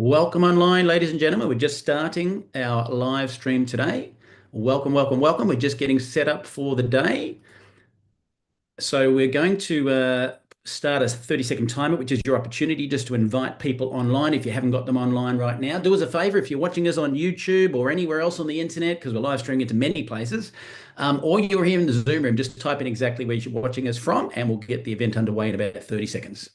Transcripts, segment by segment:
Welcome online, ladies and gentlemen. We're just starting our live stream today. Welcome, welcome, welcome. We're just getting set up for the day. So we're going to start a 30-second timer, which is your opportunity just to invite people online if you haven't got them online right now. Do us a favor if you're watching us on YouTube or anywhere else on the internet, because we're live streaming into many places, or you're here in the Zoom room, just type in exactly where you're watching us from, and we'll get the event underway in about 30 seconds.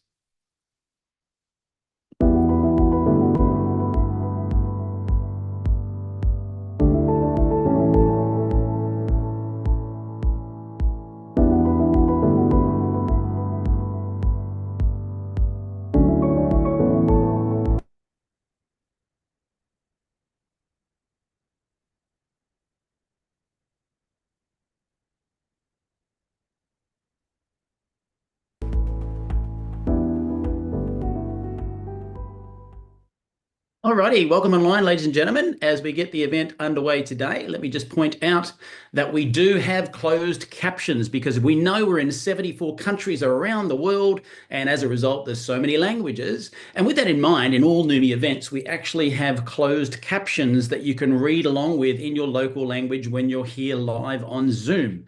Alrighty, welcome online, ladies and gentlemen. As we get the event underway today, let me just point out that we do have closed captions because we know we're in 74 countries around the world, and as a result, there's so many languages. And with that in mind, in all NUMI events, we actually have closed captions that you can read along with in your local language when you're here live on Zoom.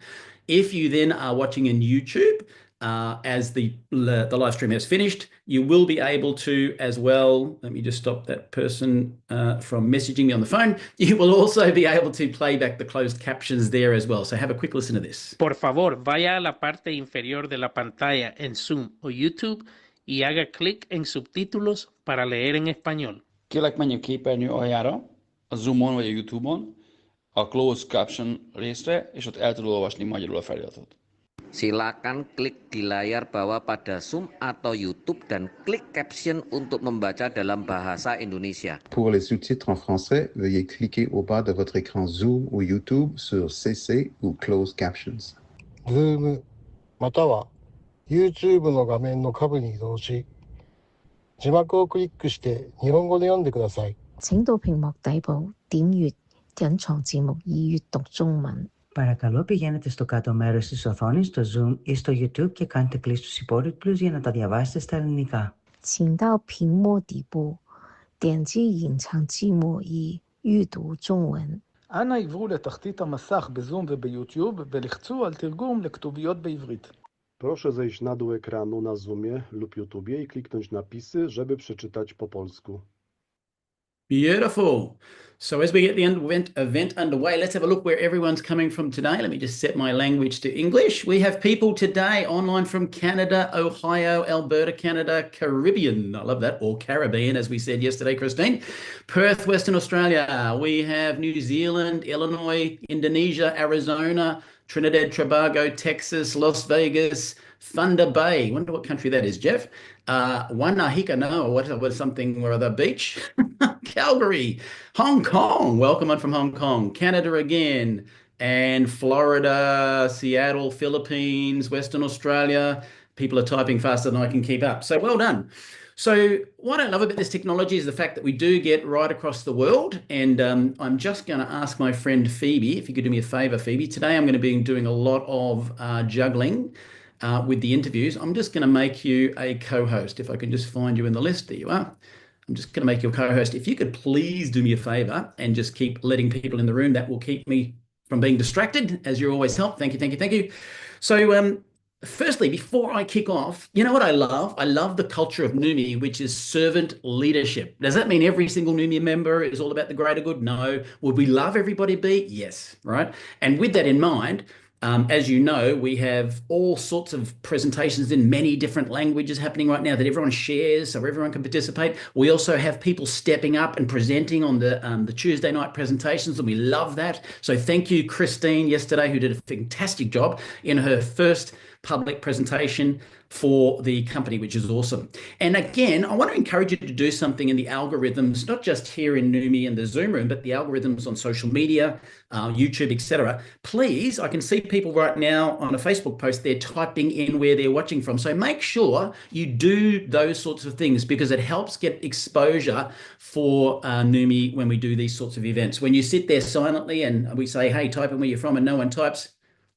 If you then are watching in YouTube, as the live stream has finished, you will be able to as well. Let me just stop that person from messaging me on the phone. You will also be able to play back the closed captions there as well. So have a quick listen to this. Por favor, vaya a la parte inferior de la pantalla en Zoom o YouTube y haga clic en subtítulos para leer en español. Kérlek, menjünk képernyő aljára, a Zoomon vagy a YouTube-on, a Closed Caption részre, és ott el tud olvasni magyarul a feliratot. Silakan klik di layar bawah pada Zoom atau YouTube dan klik caption untuk membaca dalam bahasa Indonesia. Pour les sous-titres en français, veuillez cliquer au bas de votre écran Zoom ou YouTube sur CC ou Closed Captions. Zoom または YouTube の画面の下部に移動し、字幕をクリックして日本語で読んでください。請到屏幕底部點閱隱藏字幕以閱讀中文。Παρακαλώ πηγαίνετε στο κάτω μέρος της οθόνης, στο Zoom ή στο YouTube και κάντε κλικ στους υπόλοιπους για να τα διαβάσετε στα ελληνικά. 請到屏幕底部點擊隱藏字幕以閱讀中文. אנא עברו לתחתית המסך בזום וביוטיוב ולחצו על תרגום לכתוביות בעברית. Proszę zejść na dół ekranu na Zoomie lub YouTubie i kliknąć napisy, żeby przeczytać po polsku. Beautiful. So as we get the event underway, let's have a look where everyone's coming from today. Let me just set my language to English. We have people today online from Canada, Ohio, Alberta, Canada, Caribbean. I love that. Or Caribbean, as we said yesterday, Christine. Perth, Western Australia. We have New Zealand, Illinois, Indonesia, Arizona, Trinidad, Tobago, Texas, Las Vegas, Thunder Bay. Wonder what country that is, Jeff. Wanahika, no, what something or other beach. Calgary, Hong Kong. Welcome on from Hong Kong. Canada again, and Florida, Seattle, Philippines, Western Australia. People are typing faster than I can keep up. So well done. So what I love about this technology is the fact that we do get right across the world. And I'm just going to ask my friend Phoebe, if you could do me a favor, Phoebe. Today I'm going to be doing a lot of juggling with the interviews. I'm just going to make you a co-host. If I can just find you in the list. There you are. I'm just going to make you a co-host. If you could please do me a favor and just keep letting people in the room, that will keep me from being distracted, as you always help. Thank you, thank you, thank you. So firstly, before I kick off, you know what I love? I love the culture of NUMI, which is servant leadership. Does that mean every single NUMI member is all about the greater good? No. Would we love everybody be? Yes, right? And with that in mind, as you know, we have all sorts of presentations in many different languages happening right now that everyone shares, so everyone can participate. We also have people stepping up and presenting on the Tuesday night presentations, and we love that. So thank you, Christine, yesterday, who did a fantastic job in her first public presentation for the company, which is awesome. And again, I want to encourage you to do something in the algorithms, not just here in NUMI and the Zoom room, but the algorithms on social media, YouTube, etc. Please, I can see people right now on a Facebook post, they're typing in where they're watching from. So make sure you do those sorts of things because it helps get exposure for NUMI when we do these sorts of events. When you sit there silently and we say, hey, type in where you're from, and no one types,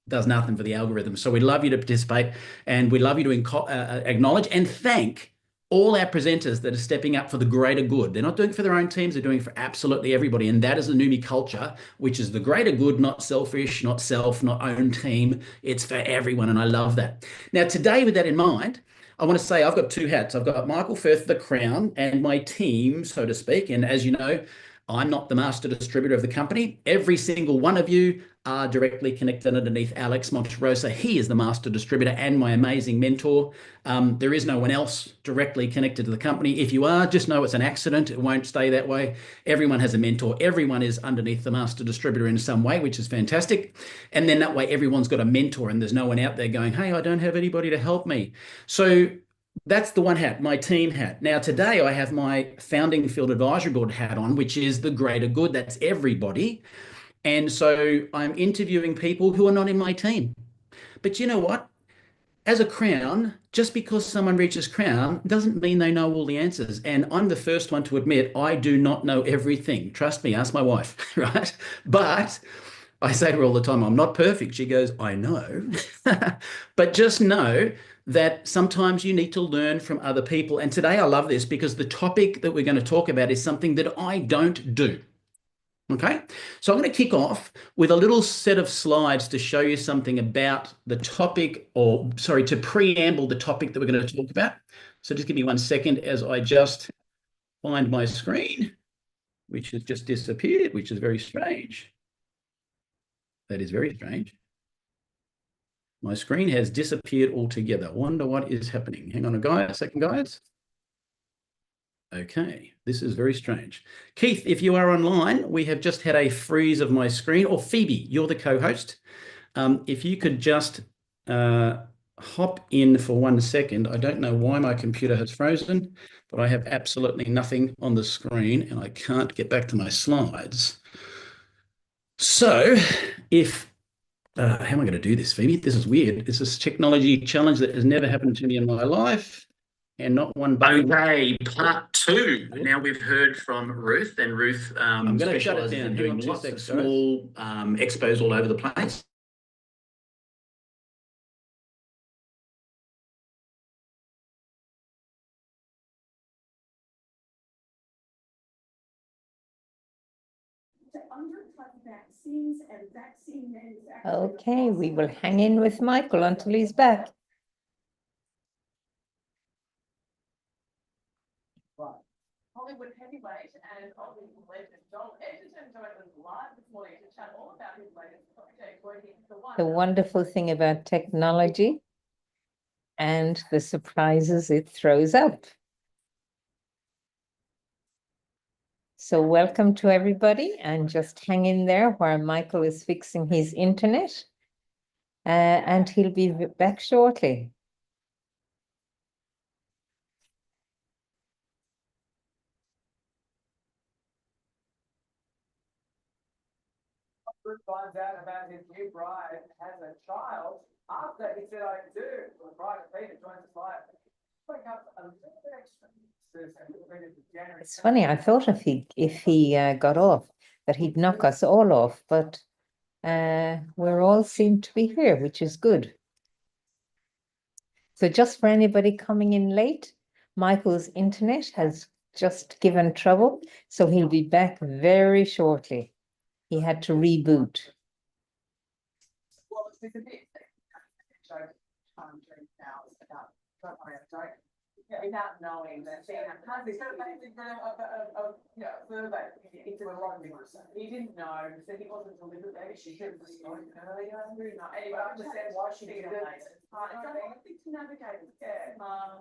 does nothing for the algorithm. So we'd love you to participate, and we'd love you to acknowledge and thank all our presenters that are stepping up for the greater good. They're not doing it for their own teams, they're doing it for absolutely everybody. And that is the Numi culture, which is the greater good, not selfish, not self, not own team. It's for everyone. And I love that. Now, today, with that in mind, I want to say I've got two hats. I've got Michael Firth, the Crown, and my team, so to speak. And as you know, I'm not the master distributor of the company. Every single one of you are directly connected underneath Alex Monterosa. He is the master distributor and my amazing mentor. There is no one else directly connected to the company. If you are, just know it's an accident. It won't stay that way. Everyone has a mentor. Everyone is underneath the master distributor in some way, which is fantastic. And then that way, everyone's got a mentor and there's no one out there going, hey, I don't have anybody to help me. So that's the one hat, my team hat. Now, today I have my founding field advisory board hat on, which is the greater good. That's everybody. And so I'm interviewing people who are not in my team. But you know what? As a Crown, just because someone reaches Crown doesn't mean they know all the answers. And I'm the first one to admit I do not know everything. Trust me, ask my wife, right? But I say to her all the time, I'm not perfect. She goes, I know. But just know that sometimes you need to learn from other people. And today I love this because the topic that we're going to talk about is something that I don't do. Okay, so I'm going to kick off with a little set of slides to show you something about the topic, or sorry, to preamble the topic that we're going to talk about. So just give me 1 second as I just find my screen, which has just disappeared, which is very strange. That is very strange. My screen has disappeared altogether. Wonder what is happening. Hang on a second, guys. Okay, this is very strange. Keith, if you are online, we have just had a freeze of my screen. Or Phoebe, you're the co-host. If you could just hop in for 1 second. I don't know why my computer has frozen, but I have absolutely nothing on the screen and I can't get back to my slides. So how am I going to do this, Phoebe? This is weird. This is a technology challenge that has never happened to me in my life. And not one. Okay, part two. Now we've heard from Ruth, and Ruth specializes in doing lots of small expos all over the place. Okay, we will hang in with Michael until he's back. Hollywood heavyweight and Hollywood legend Joel Edgerton joined us live this morning to chat all about his latest project working for The wonderful thing about technology and the surprises it throws up. So welcome to everybody, and just hang in there while Michael is fixing his internet, and he'll be back shortly. finds out about his new bride has a child after he said I do. The bride of Peter joins us live. Wake up a little bit extra. It's funny, I thought if he got off, that he'd knock us all off, but we're all seem to be here, which is good. So just for anybody coming in late, Michael's internet has just given trouble, so he'll be back very shortly. He had to reboot. Well, it's a bit joke now about, don't worry, I don't. Without knowing that being a country, so basically survey into a lot of things. He didn't know, said he wasn't deliberate, maybe she should have spoken earlier. Anyway, I understand why she did it. It's a hard thing to navigate. Yeah.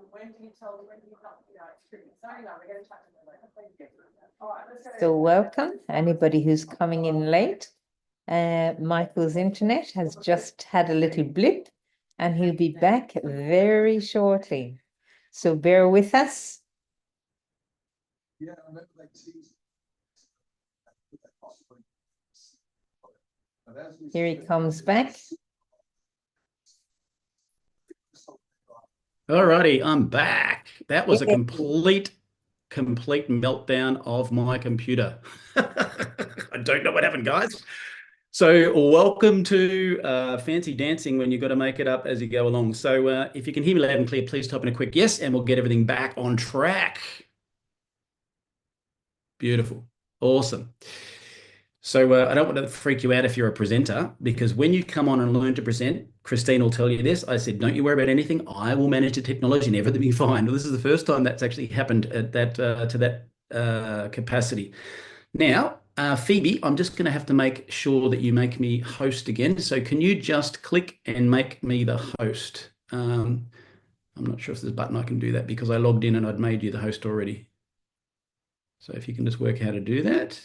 When do you tell them, when do you not, it's tricky. So anyway, we're going to chat to them later. Thank you. All right, let's go. So welcome, anybody who's coming in late. Michael's internet has just had a little blip and he'll be back very shortly. So bear with us. Here he comes back. All righty, I'm back. That was a complete meltdown of my computer. I don't know what happened, guys. So welcome to fancy dancing when you've got to make it up as you go along. So if you can hear me loud and clear, please type in a quick yes, and we'll get everything back on track. Beautiful. Awesome. So I don't want to freak you out if you're a presenter, because when you come on and learn to present, Christine will tell you this. I said, don't you worry about anything. I will manage the technology and everything will be fine. Well, this is the first time that's actually happened at that to that capacity. Now, Phoebe, I'm just going to have to make sure that you make me host again. So can you just click and make me the host? I'm not sure if there's a button I can do that because I logged in and I'd made you the host already. So if you can just work how to do that,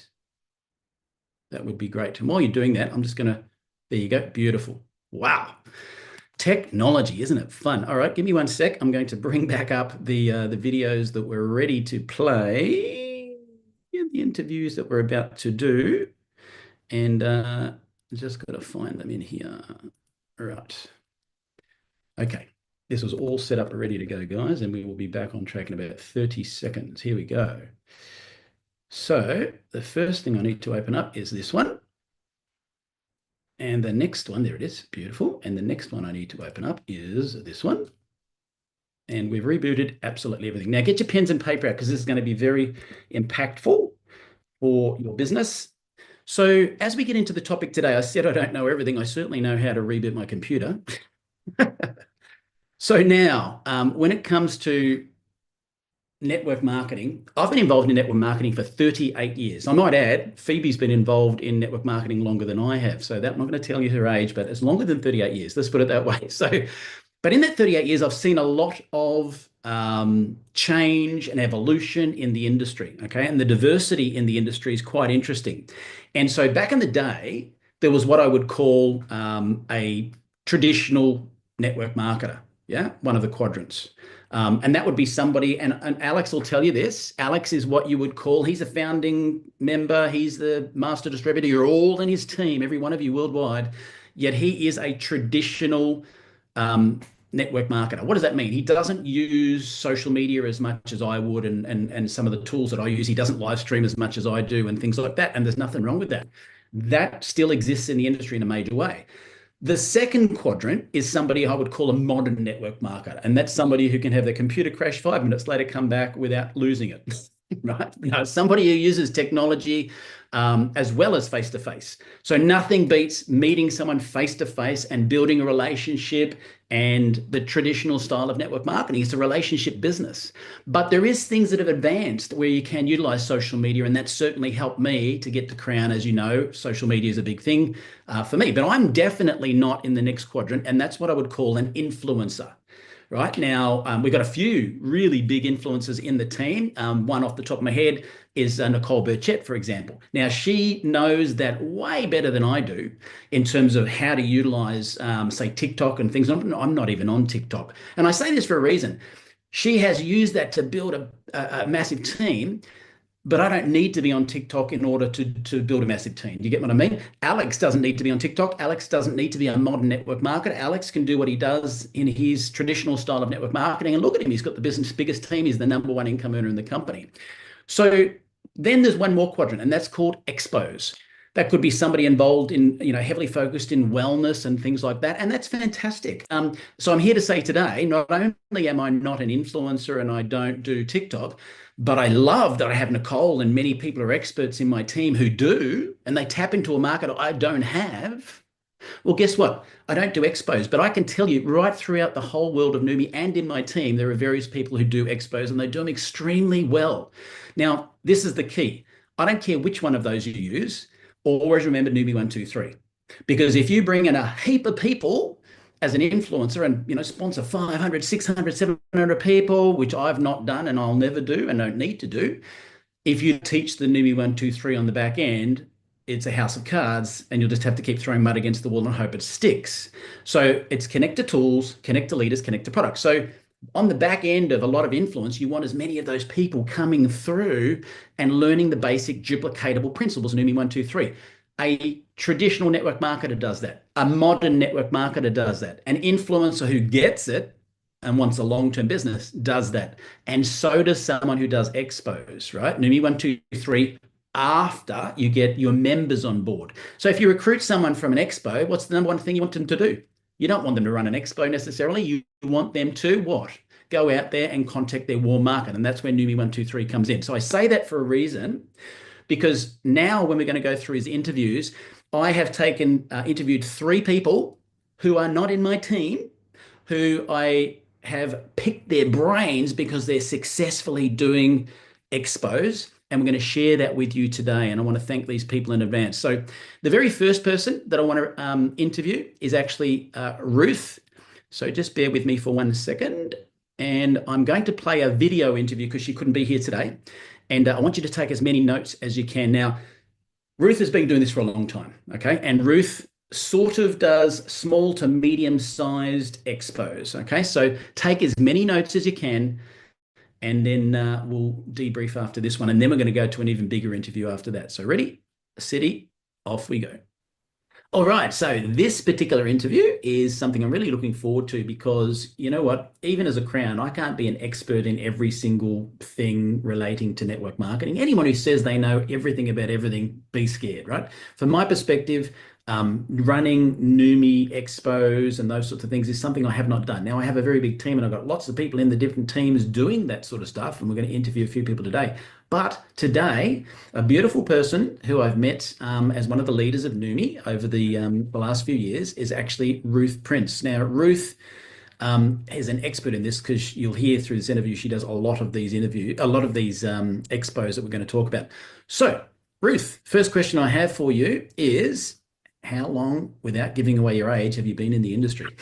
that would be great. And while you're doing that, I'm just going to, there you go. Beautiful. Wow. Technology, isn't it fun? All right, give me 1 sec. I'm going to bring back up the videos that we're ready to play, the interviews that we're about to do, and just got to find them in here. All right. Okay, this was all set up and ready to go, guys, and we will be back on track in about 30 seconds. Here we go. So the first thing I need to open up is this one. And the next one, there it is, beautiful. And the next one I need to open up is this one. And we've rebooted absolutely everything. Now get your pens and paper out because this is going to be very impactful for your business. So as we get into the topic today, I said I don't know everything. I certainly know how to reboot my computer. So now, when it comes to network marketing, I've been involved in network marketing for 38 years. I might add, Phoebe's been involved in network marketing longer than I have. So that I'm not going to tell you her age, but it's longer than 38 years. Let's put it that way. So, but in that 38 years, I've seen a lot of change and evolution in the industry. Okay. And the diversity in the industry is quite interesting. And so back in the day, there was what I would call a traditional network marketer. Yeah. One of the quadrants. And that would be somebody, and Alex will tell you this. Alex is what you would call, he's a founding member. He's the master distributor. You're all in his team, every one of you worldwide. Yet he is a traditional network marketer. What does that mean? He doesn't use social media as much as I would and some of the tools that I use. He doesn't live stream as much as I do and things like that. And there's nothing wrong with that. That still exists in the industry in a major way. The second quadrant is somebody I would call a modern network marketer. And that's somebody who can have their computer crash 5 minutes later, come back without losing it, right? No, somebody who uses technology as well as face-to-face. So nothing beats meeting someone face-to-face and building a relationship. And the traditional style of network marketing is a relationship business. But there is things that have advanced where you can utilize social media, and that's certainly helped me to get the crown. As you know, social media is a big thing for me, but I'm definitely not in the next quadrant, and that's what I would call an influencer. Right now, we've got a few really big influencers in the team. One off the top of my head is Nicole Burchett, for example. Now, she knows that way better than I do in terms of how to utilize, say, TikTok and things. I'm not even on TikTok. And I say this for a reason. She has used that to build a massive team, but I don't need to be on TikTok in order to build a massive team. Do you get what I mean? Alex doesn't need to be on TikTok. Alex doesn't need to be a modern network marketer. Alex can do what he does in his traditional style of network marketing. And look at him. He's got the business biggest team. He's the #1 income earner in the company. So then there's one more quadrant, and that's called Expo'S. That could be somebody involved in, heavily focused in wellness and things like that. And that's fantastic. So I'm here to say today, not only am I not an influencer and I don't do TikTok, but I love that I have Nicole and many people are experts in my team who do, and they tap into a market I don't have. Well, guess what? I don't do expos, but I can tell you right throughout the whole world of Numi and in my team, there are various people who do expos and they do them extremely well. Now, this is the key. I don't care which one of those you use. Always remember Numi 1, 2, 3. Because if you bring in a heap of people as an influencer and sponsor 500, 600, 700 people, which I've not done and I'll never do and don't need to do, if you teach the Numi 1, 2, 3 on the back end, it's a house of cards and you'll just have to keep throwing mud against the wall and hope it sticks. So it's connect to tools, connect to leaders, connect to products. So on the back end of a lot of influence, you want as many of those people coming through and learning the basic duplicatable principles, Numi 1, 2, 3. A traditional network marketer does that. A modern network marketer does that. An influencer who gets it and wants a long-term business does that. And so does someone who does expos, right? Numi 1, 2, 3 after you get your members on board. So if you recruit someone from an expo, what's the number one thing you want them to do? You don't want them to run an expo necessarily. You want them to what? Go out there and contact their warm market. And that's where Numi 123 comes in. So I say that for a reason, because now when we're going to go through his interviews, I have interviewed 3 people who are not in my team, who I have picked their brains because they're successfully doing expos. And we're going to share that with you today. And I want to thank these people in advance. So the very first person that I want to interview is actually Ruth. So just bear with me for 1 second. And I'm going to play a video interview because she couldn't be here today. And I want you to take as many notes as you can. Now, Ruth has been doing this for a long time, okay? And Ruth sort of does small to medium-sized expos, okay? So take as many notes as you can, and then we'll debrief after this one. And then we're going to go to an even bigger interview after that. So ready, steady, off we go. All right, so this particular interview is something I'm really looking forward to because, you know what, even as a Crown, I can't be an expert in every single thing relating to network marketing. Anyone who says they know everything about everything, be scared, right? From my perspective, running Numi expos and those sorts of things is something I have not done. Now, I have a very big team and I've got lots of people in the different teams doing that sort of stuff, and we're going to interview a few people today. But today, a beautiful person who I've met as one of the leaders of Numi over the last few years is actually Ruth Prince. Now, Ruth is an expert in this because you'll hear through this interview, she does a lot of these expos that we're going to talk about. So, Ruth, first question I have for you is, how long, without giving away your age, have you been in the industry?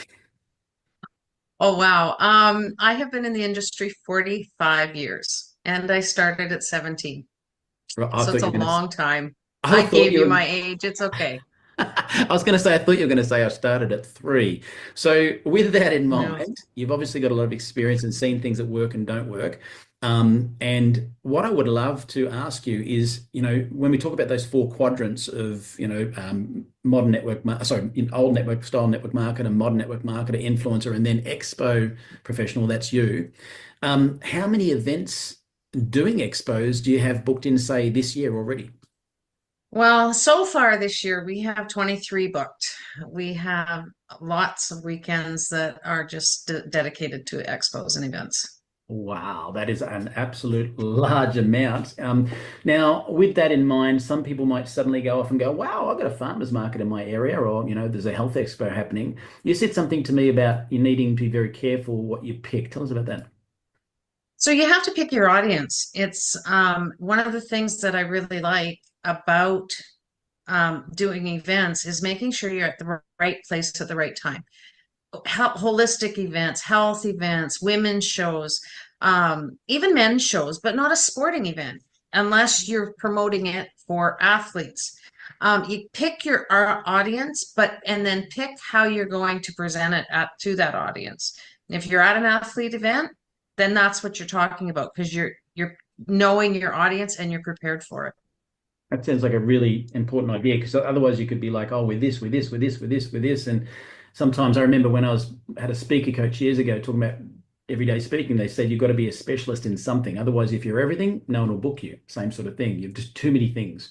Oh, wow. I have been in the industry 45 years and I started at 17. So it's a long time. I gave you my age. It's okay. I was going to say, I thought you were going to say I started at 3. So with that in mind, you've obviously got a lot of experience and seen things that work and don't work. And what I would love to ask you is, when we talk about those 4 quadrants of, modern old network style network marketer, modern network marketer, influencer, and then expo professional, that's you. How many events doing expos do you have booked in, say, this year already? Well, so far this year, we have 23 booked. We have lots of weekends that are just dedicated to expos and events. Wow, that is an absolute large amount. Now, with that in mind, some people might suddenly go off and go, wow, I've got a farmer's market in my area, or, there's a health expo happening. You said something to me about you needing to be very careful what you pick. Tell us about that. So you have to pick your audience. It's one of the things that I really like about doing events is making sure you're at the right place at the right time. Holistic events, health events, women's shows, even men's shows, but not a sporting event unless you're promoting it for athletes. You pick your audience, and then pick how you're going to present it to that audience. And if you're at an athlete event, then that's what you're talking about because you're knowing your audience and you're prepared for it. That sounds like a really important idea, because otherwise you could be like, oh, with this. And sometimes I remember when I had a speaker coach years ago talking about everyday speaking, they said you've got to be a specialist in something. Otherwise, if you're everything, no one will book you. Same sort of thing. You've just too many things.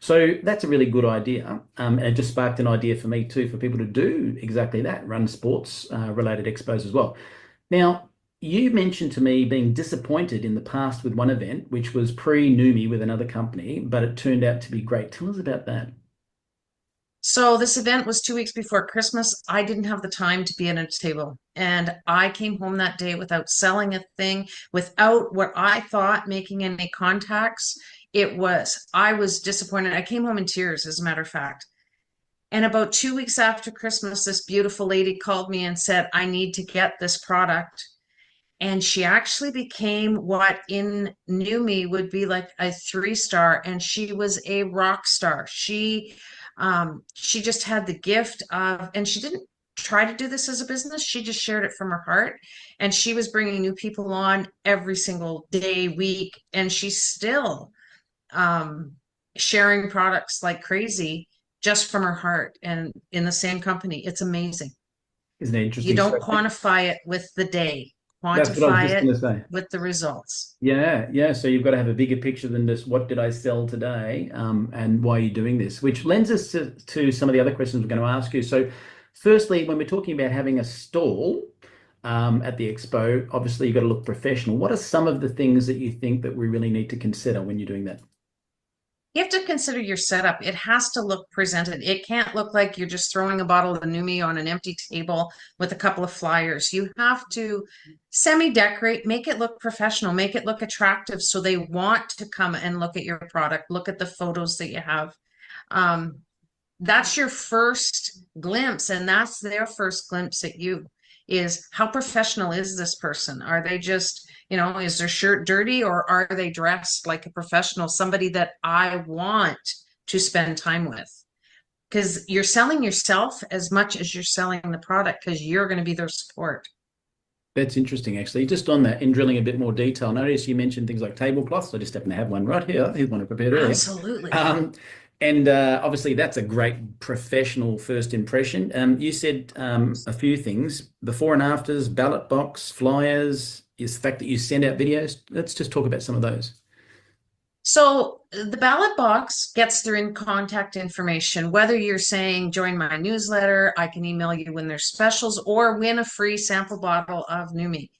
So that's a really good idea. And it just sparked an idea for me too, for people to do exactly that, run sports related expos as well. Now, you mentioned to me being disappointed in the past with one event, which was pre-Numi with another company, but it turned out to be great. Tell us about that. So this event was 2 weeks before Christmas. I didn't have the time to be at a table. And I came home that day without selling a thing, without what I thought making any contacts. I was disappointed. I came home in tears, as a matter of fact. And about 2 weeks after Christmas, this beautiful lady called me and said, I need to get this product. And she actually became what in Numi would be like a 3-star, and she was a rock star. She just had the gift of, and she didn't try to do this as a business. She just shared it from her heart, and she was bringing new people on every single day, week, and she's still sharing products like crazy just from her heart and in the same company. It's amazing. Isn't it interesting? You don't quantify it with the day. That's what I was quantify just it going to say. with the results. Yeah. So you've got to have a bigger picture than just what did I sell today, and why are you doing this? Which lends us to some of the other questions we're going to ask you. So, firstly, when we're talking about having a stall at the expo, obviously you've got to look professional. What are some of the things that you think that we really need to consider when you're doing that? You have to consider your setup. It has to look presented. It can't look like you're just throwing a bottle of Numi on an empty table with a couple of flyers. You have to semi-decorate, make it look professional, make it look attractive so they want to come and look at your product, look at the photos that you have. That's your first glimpse, and that's their first glimpse at you, is how professional is this person? Are they just, is their shirt dirty, or are they dressed like a professional, somebody that I want to spend time with? Because you're selling yourself as much as you're selling the product, because you're going to be their support. That's interesting, actually. Just on that, in drilling a bit more detail, notice you mentioned things like tablecloths. I just happen to have one right here. Here's one I prepared earlier. Absolutely. And obviously, that's a great professional first impression. You said a few things: before and afters, ballot box, flyers, is the fact that you send out videos. Let's just talk about some of those. So the ballot box gets their in contact information, whether you're saying join my newsletter, I can email you when there's specials, or win a free sample bottle of Numi.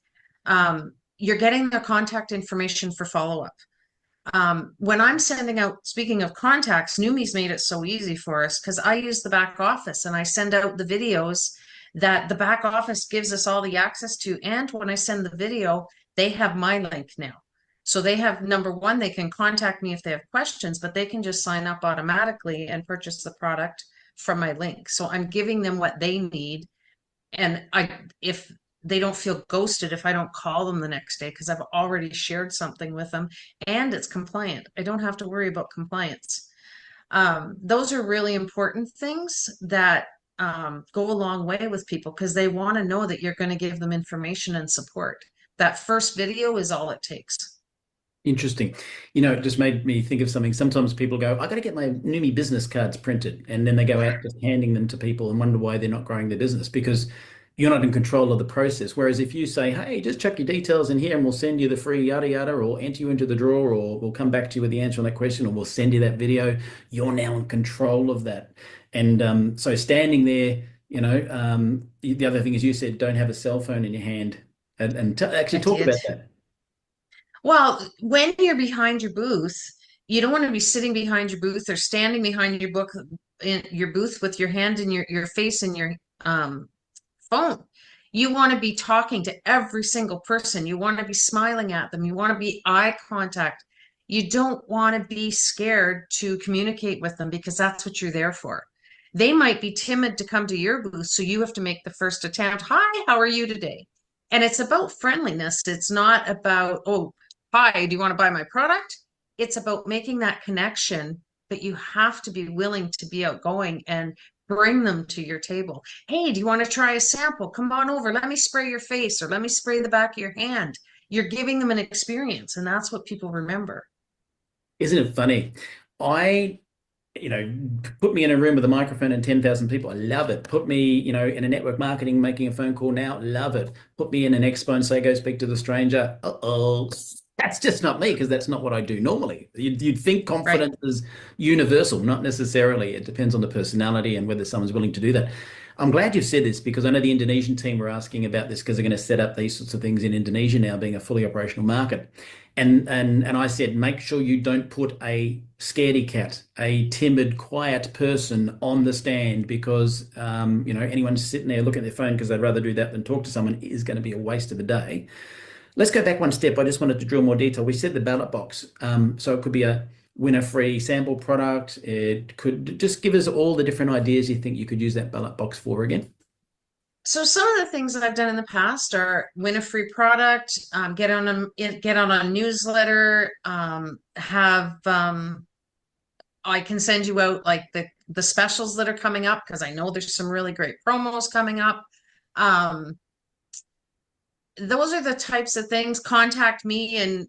You're getting their contact information for follow-up. When I'm sending out, speaking of contacts, Numi's made it so easy for us because I use the back office and I send out the videos that the back office gives us all the access to. And when I send the video, they have my link now. So they have, number one, they can contact me if they have questions, but they can just sign up automatically and purchase the product from my link. So I'm giving them what they need. And if they don't feel ghosted if I don't call them the next day, because I've already shared something with them and it's compliant. I don't have to worry about compliance. Those are really important things that go a long way with people, because they want to know that you're going to give them information and support. That first video is all it takes. Interesting. It just made me think of something. Sometimes people go, I got to get my Numi business cards printed. And then they go out just handing them to people and wonder why they're not growing their business, because you're not in control of the process. Whereas if you say, hey, just chuck your details in here and we'll send you the free yada yada, or enter you into the draw, or we'll come back to you with the answer on that question, or we'll send you that video, you're now in control of that. And so standing there, the other thing is, you said, don't have a cell phone in your hand, and actually talk about that. Well, when you're behind your booth, you don't want to be sitting behind your booth or standing behind your booth with your hand in your face in your phone. You want to be talking to every single person. You want to be smiling at them. You want to be eye contact. You don't want to be scared to communicate with them, because that's what you're there for. They might be timid to come to your booth, so you have to make the first attempt. Hi, how are you today? And it's about friendliness. It's not about, oh, hi, do you want to buy my product? It's about making that connection, but you have to be willing to be outgoing and bring them to your table. Hey, do you want to try a sample? Come on over. Let me spray your face, or let me spray the back of your hand. You're giving them an experience, and that's what people remember. Isn't it funny? Put me in a room with a microphone and 10,000 people, I love it. Put me, in a network marketing, making a phone call now, love it. Put me in an expo and say, go speak to the stranger. Uh-oh. That's just not me, because that's not what I do normally. You'd think confidence is universal, not necessarily. It depends on the personality and whether someone's willing to do that. I'm glad you've said this, because I know the Indonesian team were asking about this, because they're going to set up these sorts of things in Indonesia now, being a fully operational market. And I said, make sure you don't put a scaredy cat, a timid, quiet person on the stand, because anyone sitting there looking at their phone because they'd rather do that than talk to someone is going to be a waste of a day. Let's go back one step. I just wanted to drill more detail. We said the ballot box. So it could be a winner free sample product. It could just give us all the different ideas you think you could use that ballot box for again. So some of the things that I've done in the past are win a free product, get on a newsletter, I can send you out like the specials that are coming up, because I know there's some really great promos coming up. Those are the types of things. Contact me, and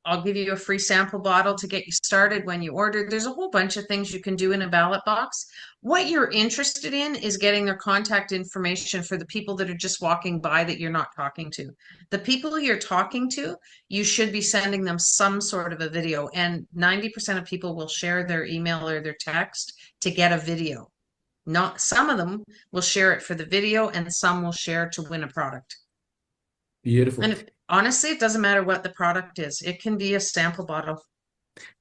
I'll give you a free sample bottle to get you started when you order. There's a whole bunch of things you can do in a ballot box. What you're interested in is getting their contact information for the people that are just walking by that you're not talking to. The people you're talking to, you should be sending them some sort of a video, and 90% of people will share their email or their text to get a video. Not some of them will share it for the video, and some will share to win a product. Beautiful. And honestly, it doesn't matter what the product is. It can be a sample bottle.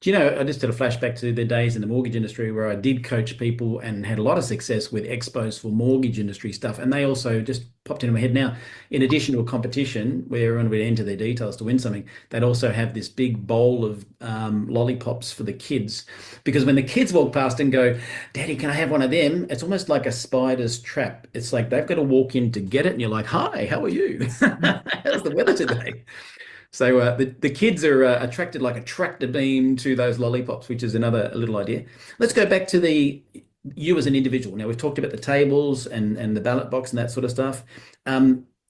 Do you know, I just did a flashback to the days in the mortgage industry where I did coach people and had a lot of success with Expo'S for mortgage industry stuff. And they also just popped into my head now, in addition to a competition where everyone would enter their details to win something, they'd also have this big bowl of lollipops for the kids. Because when the kids walk past and go, Daddy, can I have one of them? It's almost like a spider's trap. It's like they've got to walk in to get it. And you're like, hi, how are you? How's the weather today? So the kids are attracted like a tractor beam to those lollipops, which is another little idea. Let's go back to you as an individual. Now, we've talked about the tables and the ballot box and that sort of stuff.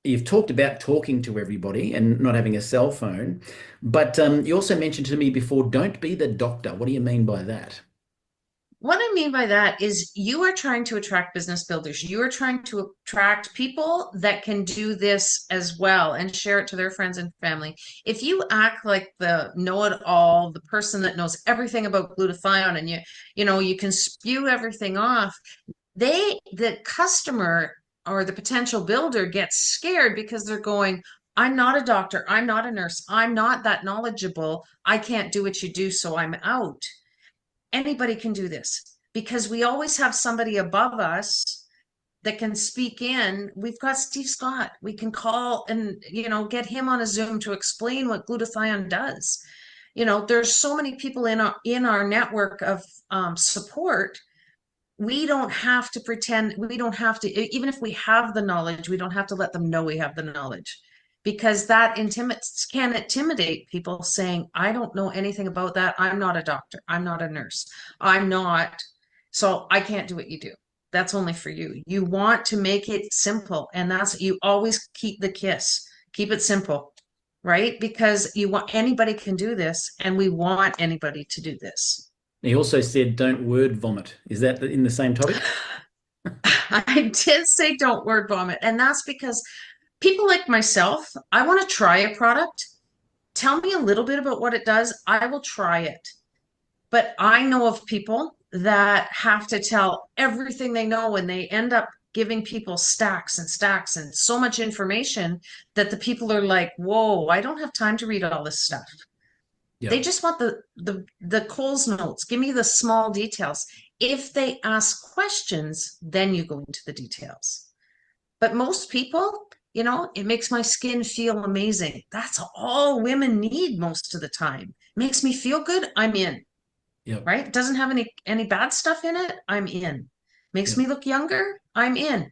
You've talked about talking to everybody and not having a cell phone, but you also mentioned to me before, don't be the doctor. What do you mean by that? What I mean by that is you are trying to attract business builders. You are trying to attract people that can do this as well and share it to their friends and family. If you act like the know-it-all, the person that knows everything about glutathione, and you can spew everything off, the customer or the potential builder gets scared because they're going, I'm not a doctor, I'm not a nurse, I'm not that knowledgeable, I can't do what you do, so I'm out. Anybody can do this because we always have somebody above us that can speak in. We've got Steve Scott. We can call and, get him on a Zoom to explain what glutathione does. There's so many people in our network of support. We don't have to pretend, we don't have to, even if we have the knowledge, we don't have to let them know we have the knowledge, because that can intimidate people saying, I don't know anything about that. I'm not a doctor. I'm not a nurse. So I can't do what you do. That's only for you. You want to make it simple. And you always keep the KISS, keep it simple, right? Because anybody can do this, and we want anybody to do this. He also said, don't word vomit. Is that in the same topic? I did say don't word vomit. And that's because people like myself, I want to try a product. Tell me a little bit about what it does. I will try it. But I know of people that have to tell everything they know, and they end up giving people stacks and stacks and so much information that the people are like, whoa, I don't have time to read all this stuff. Yep. They just want the Coles notes. Give me the small details. If they ask questions, then you go into the details. But most people, it makes my skin feel amazing. That's all women need most of the time. Makes me feel good, I'm in. Yep. Right? It doesn't have any bad stuff in it, I'm in. Makes me look younger, I'm in.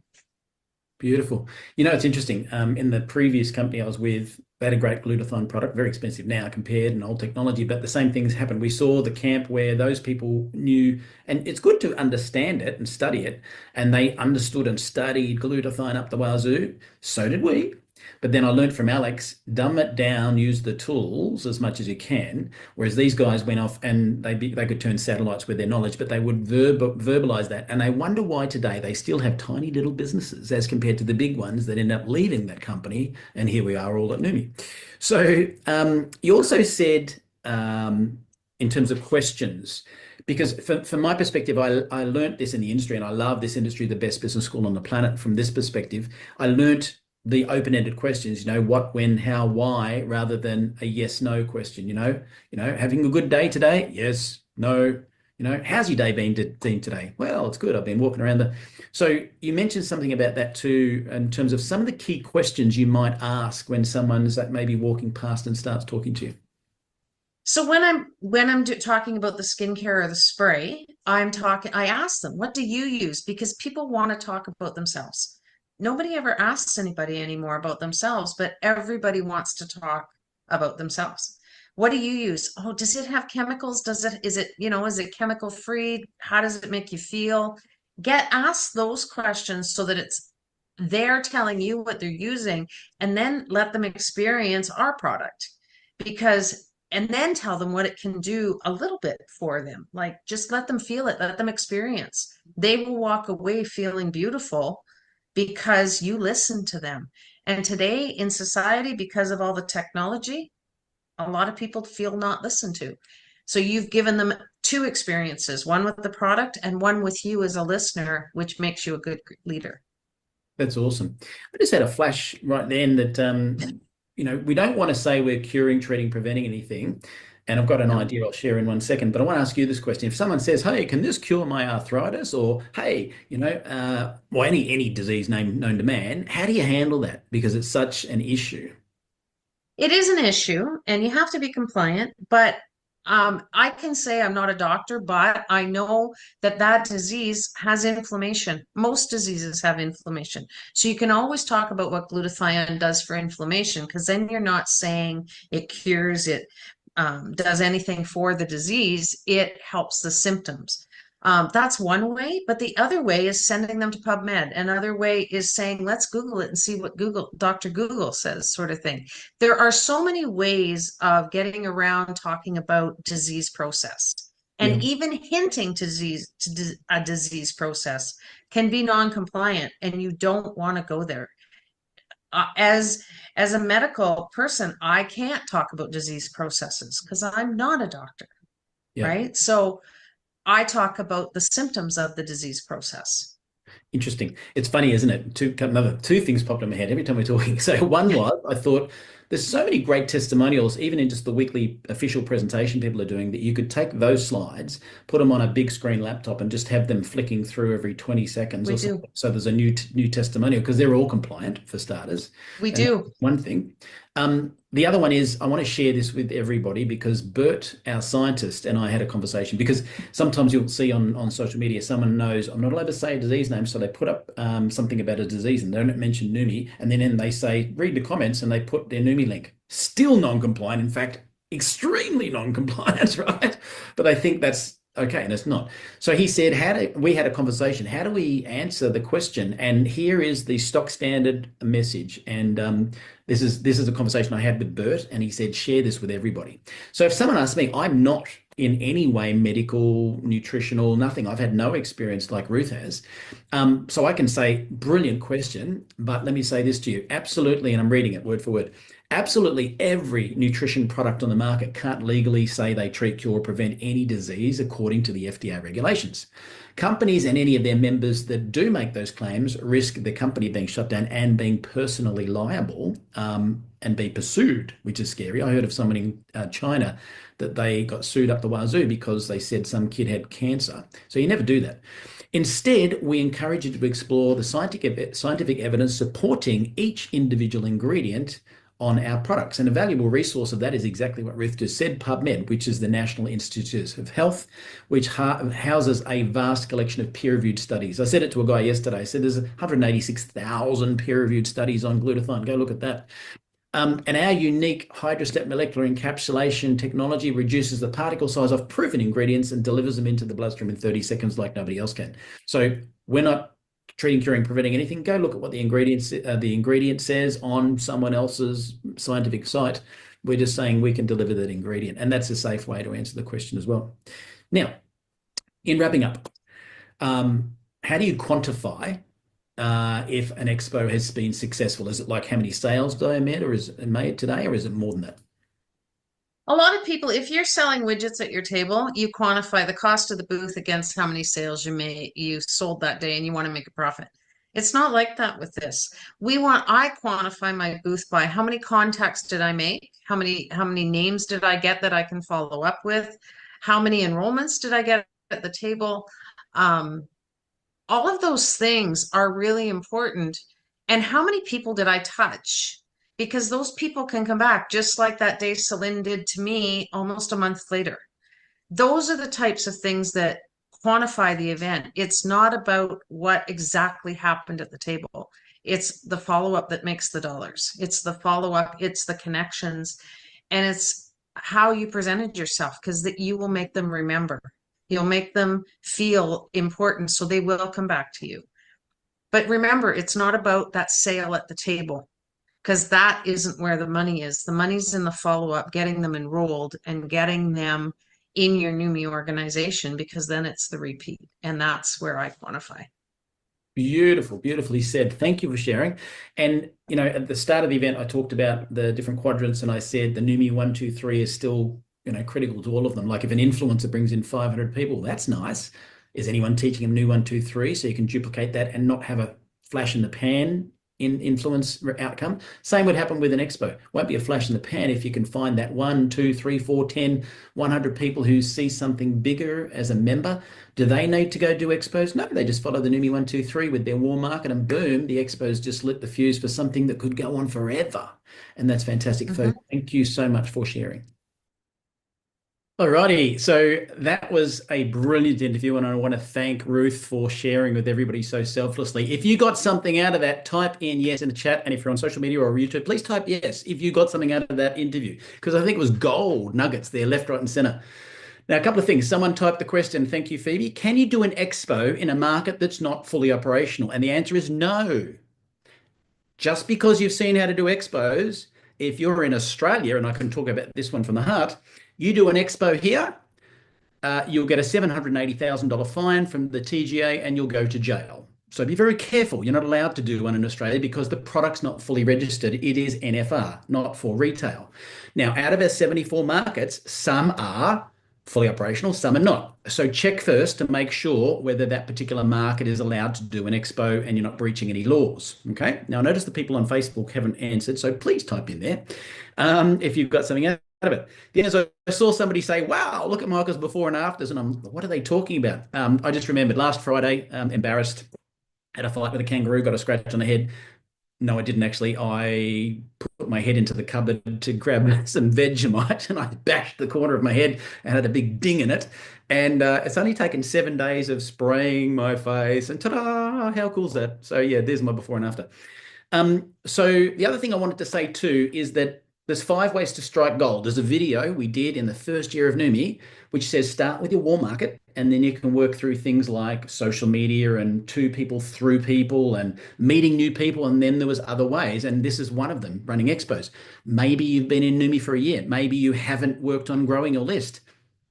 Beautiful. It's interesting. In the previous company I was with, they had a great glutathione product, very expensive now compared, and old technology, but the same things happened. We saw the camp where those people knew, and it's good to understand it and study it, and they understood and studied glutathione up the wazoo. So did we. But then I learned from Alex, dumb it down, use the tools as much as you can. Whereas these guys went off and they could turn satellites with their knowledge, but they would verbalize that. And I wonder why today they still have tiny little businesses as compared to the big ones that end up leaving that company. And here we are all at Numi. So you also said, in terms of questions, because from my perspective, I learned this in the industry, and I love this industry, the best business school on the planet. From this perspective, I learned the open-ended questions, what, when, how, why, rather than a yes, no question, having a good day today? Yes, no, how's your day been today? Well, it's good. I've been walking around so you mentioned something about that too, in terms of some of the key questions you might ask when someone's maybe walking past and starts talking to you. So when I'm talking about the skincare or the spray, I ask them, what do you use? Because people want to talk about themselves. Nobody ever asks anybody anymore about themselves, but everybody wants to talk about themselves. What do you use? Oh, does it have chemicals? Is it chemical free? How does it make you feel? Ask those questions so that they're telling you what they're using, and then let them experience our product. Because and then tell them what it can do a little bit for them. Like just let them feel it, let them experience. They will walk away feeling beautiful because you listen to them. And today in society, because of all the technology, a lot of people feel not listened to. So you've given them two experiences, one with the product and one with you as a listener, which makes you a good leader. That's awesome. I just had a flash right then that, we don't want to say we're curing, treating, preventing anything. And I've got an idea I'll share in 1 second, but I want to ask you this question. If someone says, hey, can this cure my arthritis? Or, hey, well, any disease known to man, how do you handle that? Because it's such an issue. It is an issue and you have to be compliant, but I can say I'm not a doctor, but I know that disease has inflammation. Most diseases have inflammation. So you can always talk about what glutathione does for inflammation, because then you're not saying it cures it, does anything for the disease. It helps the symptoms. That's one way, but the other way is sending them to PubMed. Another way is saying, let's Google it and see what Dr. Google says, sort of thing. There are so many ways of getting around talking about disease process. And even hinting to a disease process can be non-compliant, and you don't want to go there. As a medical person, I can't talk about disease processes because I'm not a doctor, right? So I talk about the symptoms of the disease process. Interesting. It's funny, isn't it? Two things popped in my head every time we're talking. So one was, I thought there's so many great testimonials, even in just the weekly official presentation people are doing, that you could take those slides, put them on a big screen laptop and just have them flicking through every 20 seconds or something. So there's a new testimonial, because they're all compliant for starters. We do. One thing. The other one is, I want to share this with everybody because Bert, our scientist, and I had a conversation, because sometimes you'll see on social media, someone knows I'm not allowed to say a disease name. So they put up something about a disease and they don't mention NUMI. And then they say, read the comments, and they put their NUMI link. Still non-compliant. In fact, extremely non-compliant, right? But I think that's okay, and it's not. So he said, we had a conversation. How do we answer the question? And here is the stock standard message. And this is a conversation I had with Bert, and he said, share this with everybody. So if someone asks me, I'm not in any way medical, nutritional, nothing. I've had no experience like Ruth has. So I can say, brilliant question, but let me say this to you. Absolutely, and I'm reading it word for word. Absolutely every nutrition product on the market can't legally say they treat, cure, or prevent any disease according to the FDA regulations. Companies and any of their members that do make those claims risk the company being shut down and being personally liable and be pursued, which is scary. I heard of someone in China that they got sued up the wazoo because they said some kid had cancer. So you never do that. Instead, we encourage you to explore the scientific evidence supporting each individual ingredient on our products. And a valuable resource of that is exactly what Ruth just said, PubMed, which is the National Institutes of Health, which houses a vast collection of peer-reviewed studies. I said it to a guy yesterday. I said there's 186,000 peer-reviewed studies on glutathione. Go look at that. And our unique hydrostep molecular encapsulation technology reduces the particle size of proven ingredients and delivers them into the bloodstream in 30 seconds like nobody else can. So we're not treating, curing, preventing anything. Go look at what the ingredient says on someone else's scientific site. We're just saying we can deliver that ingredient, and that's a safe way to answer the question as well. Now, in wrapping up, how do you quantify if an expo has been successful? Is it like how many sales did I made, or is it made today, or is it more than that? A lot of people, if you're selling widgets at your table, you quantify the cost of the booth against how many sales you sold that day, and you want to make a profit. It's not like that with this. I quantify my booth by how many contacts did I make? How many names did I get that I can follow up with? How many enrollments did I get at the table? All of those things are really important. And how many people did I touch? Because those people can come back, just like that day Celine did to me almost a month later. Those are the types of things that quantify the event. It's not about what exactly happened at the table. It's the follow-up that makes the dollars. It's the follow-up, it's the connections, and it's how you presented yourself, because you will make them remember. You'll make them feel important, so they will come back to you. But remember, it's not about that sale at the table, because that isn't where the money is. The money's in the follow-up, getting them enrolled and getting them in your NUMI organization, because then it's the repeat. And that's where I quantify. Beautiful, beautifully said. Thank you for sharing. And, you know, at the start of the event, I talked about the different quadrants, and I said the NUMI 1, 2, 3 is still, you know, critical to all of them. Like if an influencer brings in 500 people, that's nice. Is anyone teaching them new 1, 2, 3? So you can duplicate that and not have a flash in the pan in influence outcome. Same would happen with an expo. Won't be a flash in the pan if you can find that 1, 2, 3, 4, 10, 100 people who see something bigger as a member. Do they need to go do expos? No, they just follow the NUMI 1, 2, 3 with their warm market, and boom, the expos just lit the fuse for something that could go on forever. And that's fantastic, folks. Thank you so much for sharing. Alrighty, so that was a brilliant interview, and I want to thank Ruth for sharing with everybody so selflessly. If you got something out of that, type in yes in the chat, and if you're on social media or YouTube, please type yes if you got something out of that interview, because I think it was gold nuggets there, left, right, and center. Now, a couple of things. Someone typed the question, thank you, Phoebe. Can you do an expo in a market that's not fully operational? And the answer is no. Just because you've seen how to do expos, if you're in Australia, and I can talk about this one from the heart, you do an expo here, you'll get a $780,000 fine from the TGA and you'll go to jail. So be very careful. You're not allowed to do one in Australia because the product's not fully registered. It is NFR, not for retail. Now, out of our 74 markets, some are fully operational, some are not. So check first to make sure whether that particular market is allowed to do an expo and you're not breaching any laws. Okay. Now, notice the people on Facebook haven't answered, so please type in there if you've got something out of it. Then I saw somebody say, wow, look at Michael's before and afters, and what are they talking about? I just remembered last Friday, embarrassed, had a fight with a kangaroo, got a scratch on the head. No, I didn't actually. I put my head into the cupboard to grab some Vegemite, and I bashed the corner of my head and had a big ding in it. And it's only taken 7 days of spraying my face, and ta-da, how cool is that? So yeah, there's my before and after. So the other thing I wanted to say too is that there's 5 ways to strike gold. There's a video we did in the first year of NUMI, which says start with your warm market, and then you can work through things like social media and to people through people and meeting new people. And then there was other ways, and this is one of them, running expos. Maybe you've been in NUMI for a year. Maybe you haven't worked on growing your list.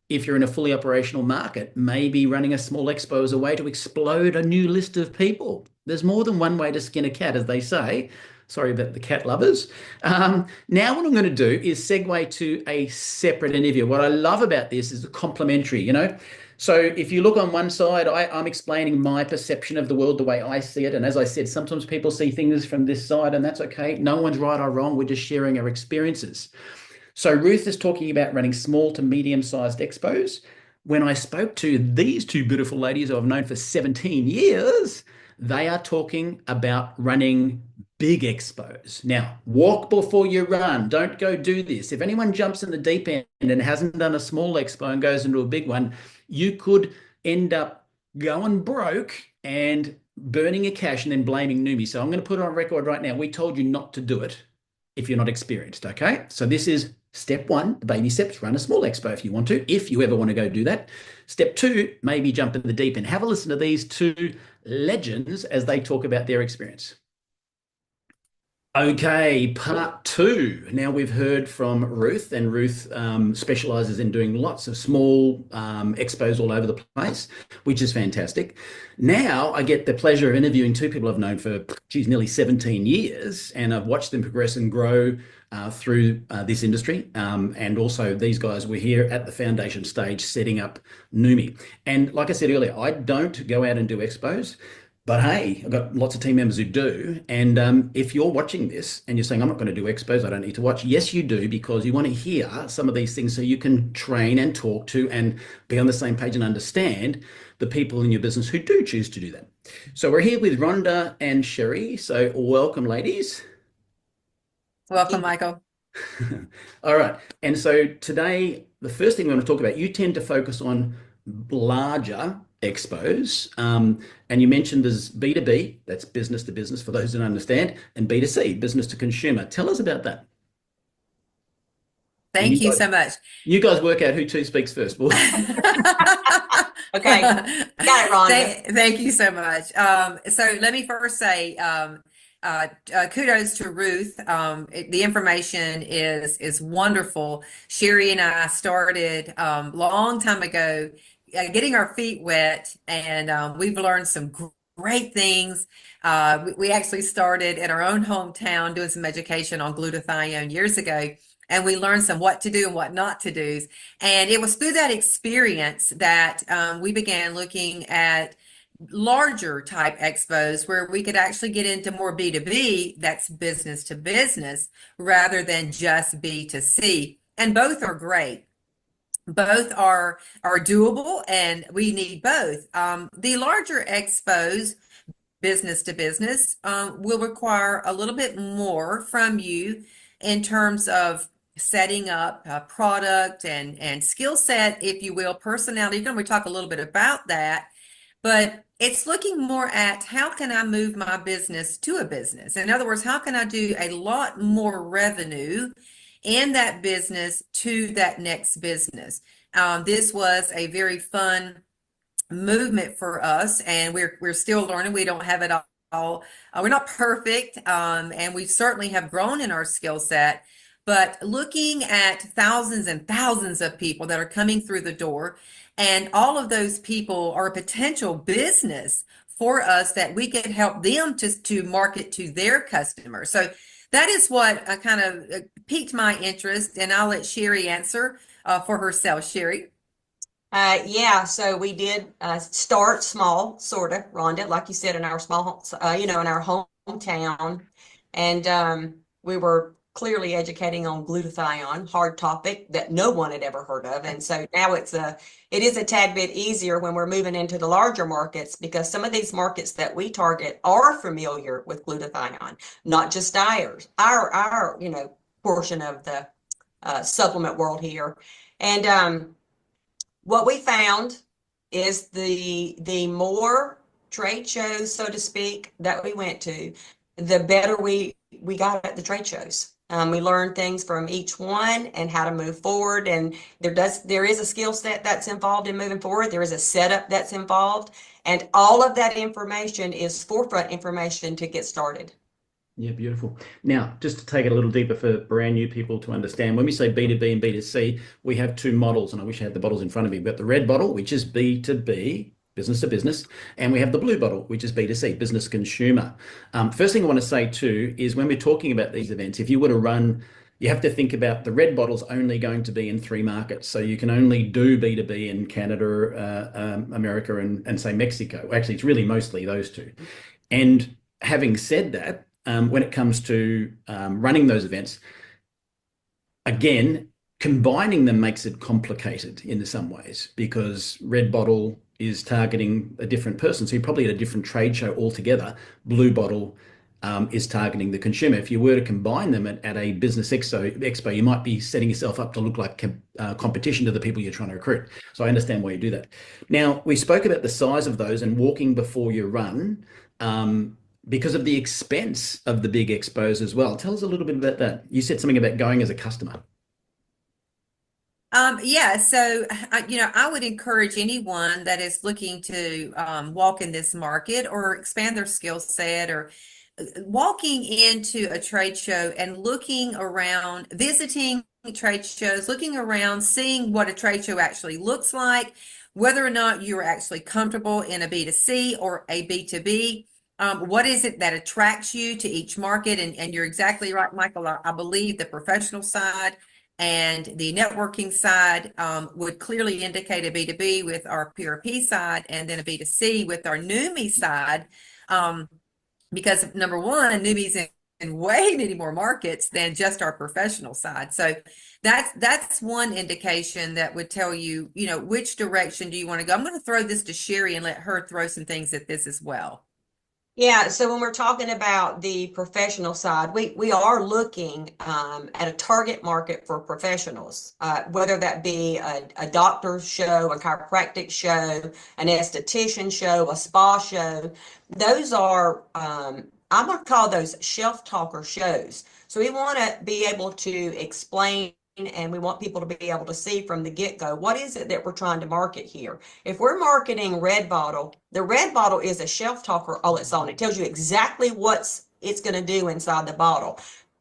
If you're in a fully operational market, maybe running a small expo is a way to explode a new list of people. There's more than one way to skin a cat, as they say. Sorry about the cat lovers. Now what I'm going to do is segue to a separate interview. What I love about this is the complementary, you know. So if you look on one side, I'm explaining my perception of the world the way I see it. And as I said, sometimes people see things from this side, and that's okay. No one's right or wrong. We're just sharing our experiences. So Ruth is talking about running small to medium-sized expos. When I spoke to these two beautiful ladies who I've known for 17 years, they are talking about running big expos. Now, walk before you run. Don't go do this. If anyone jumps in the deep end and hasn't done a small expo and goes into a big one, you could end up going broke and burning your cash and then blaming NUMI. So I'm going to put it on record right now. We told you not to do it if you're not experienced, okay? So this is step 1, the baby steps, run a small expo if you want to, if you ever want to go do that. Step 2, maybe jump in the deep end. Have a listen to these two legends as they talk about their experience. Okay, part 2. Now we've heard from Ruth, and Ruth specializes in doing lots of small expos all over the place, which is fantastic. Now I get the pleasure of interviewing 2 people I've known for, nearly 17 years, and I've watched them progress and grow through this industry. And also these guys were here at the foundation stage setting up NUMI. And like I said earlier, I don't go out and do expos. But hey, I've got lots of team members who do. And if you're watching this and you're saying, I'm not going to do expos, I don't need to watch. Yes, you do, because you want to hear some of these things so you can train and talk to and be on the same page and understand the people in your business who do choose to do that. So we're here with Rhonda and Sherry. So welcome, ladies. Welcome, Michael. All right. And so today, the first thing we want to talk about, you tend to focus on larger expos, and you mentioned there's B2B, that's business to business for those who don't understand, and B2C, business to consumer. Tell us about that. Thank you so much. You guys work out who two speaks first. Okay, got it, Rhonda. Thank you so much. So let me first say, kudos to Ruth. The information is wonderful. Sherry and I started long time ago, getting our feet wet, and we've learned some great things. We actually started in our own hometown doing some education on glutathione years ago, and we learned some what to do and what not to do. And it was through that experience that we began looking at larger type expos where we could actually get into more B2B, that's business to business, rather than just B2C. And both are great. Both are doable, and we need both. The larger expos, business to business, will require a little bit more from you in terms of setting up a product and skill set, if you will, personality. We talk a little bit about that, but it's looking more at how can I move my business to a business? In other words, how can I do a lot more revenue in that business to that next business? This was a very fun movement for us, and we're still learning. We don't have it all. We're not perfect, and we certainly have grown in our skill set. But looking at thousands and thousands of people that are coming through the door, and all of those people are a potential business for us that we could help them to market to their customers. So that is what kind of piqued my interest, and I'll let Sherry answer for herself. Sherry. Yeah, so we did start small, sort of, Rhonda, like you said, in our small, in our hometown, and we were clearly educating on glutathione, hard topic that no one had ever heard of, and so now it is a tad bit easier when we're moving into the larger markets, because some of these markets that we target are familiar with glutathione, not just our portion of the supplement world here, and what we found is the more trade shows, so to speak, that we went to, the better we got at the trade shows. We learned things from each one and how to move forward. And there is a skill set that's involved in moving forward. There is a setup that's involved. And all of that information is forefront information to get started. Yeah, beautiful. Now, just to take it a little deeper for brand new people to understand, when we say B2B and B2C, we have two models, and I wish I had the bottles in front of me. We've got the red bottle, which is B2B, business to business, and we have the blue bottle, which is B2C, business consumer. First thing I want to say too is when we're talking about these events, if you were to run, you have to think about the red bottle's only going to be in 3 markets. So you can only do B2B in Canada, America, and say Mexico. Actually, it's really mostly those two. And having said that, when it comes to running those events, again, combining them makes it complicated in some ways, because red bottle is targeting a different person. So you're probably at a different trade show altogether. Blue bottle is targeting the consumer. If you were to combine them at a business expo, you might be setting yourself up to look like competition to the people you're trying to recruit. So I understand why you do that. Now, we spoke about the size of those and walking before you run, because of the expense of the big expos as well. Tell us a little bit about that. You said something about going as a customer. Yeah, so I would encourage anyone that is looking to walk in this market or expand their skill set, or walking into a trade show and looking around, visiting trade shows, looking around, seeing what a trade show actually looks like, whether or not you're actually comfortable in a B2C or a B2B. What is it that attracts you to each market? And you're exactly right, Michael. I believe the professional side and the networking side would clearly indicate a B2B with our PRP side, and then a B2C with our NUMI side. Because number one, NUMI's in way many more markets than just our professional side. So that's one indication that would tell you, which direction do you want to go? I'm going to throw this to Sherry and let her throw some things at this as well. Yeah, so when we're talking about the professional side, we are looking at a target market for professionals, whether that be a doctor's show, a chiropractic show, an esthetician show, a spa show. Those are, I'm going to call those shelf talker shows. So we want to be able to explain, and we want people to be able to see from the get-go, what is it that we're trying to market here? If we're marketing red bottle, the red bottle is a shelf talker all its own. It tells you exactly what's it's going to do inside the bottle.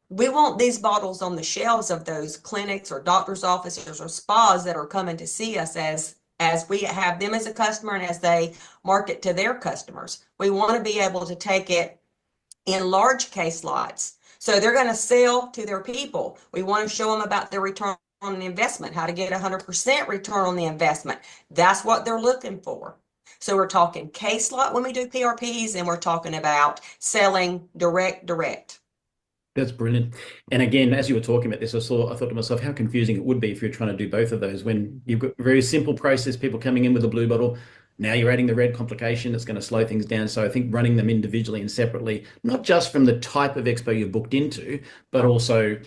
We want these bottles on the shelves of those clinics or doctor's offices or spas that are coming to see us as we have them as a customer and as they market to their customers. We want to be able to take it in large case lots. So they're going to sell to their people. We want to show them about the return on the investment, how to get 100% return on the investment. That's what they're looking for. So we're talking case lot when we do PRPs, and we're talking about selling direct. That's brilliant. And again, as you were talking about this, I thought to myself, how confusing it would be if you're trying to do both of those when you've got a very simple process, people coming in with a blue bottle. Now you're adding the red complication, it's going to slow things down. So I think running them individually and separately, not just from the type of expo you're booked into, but also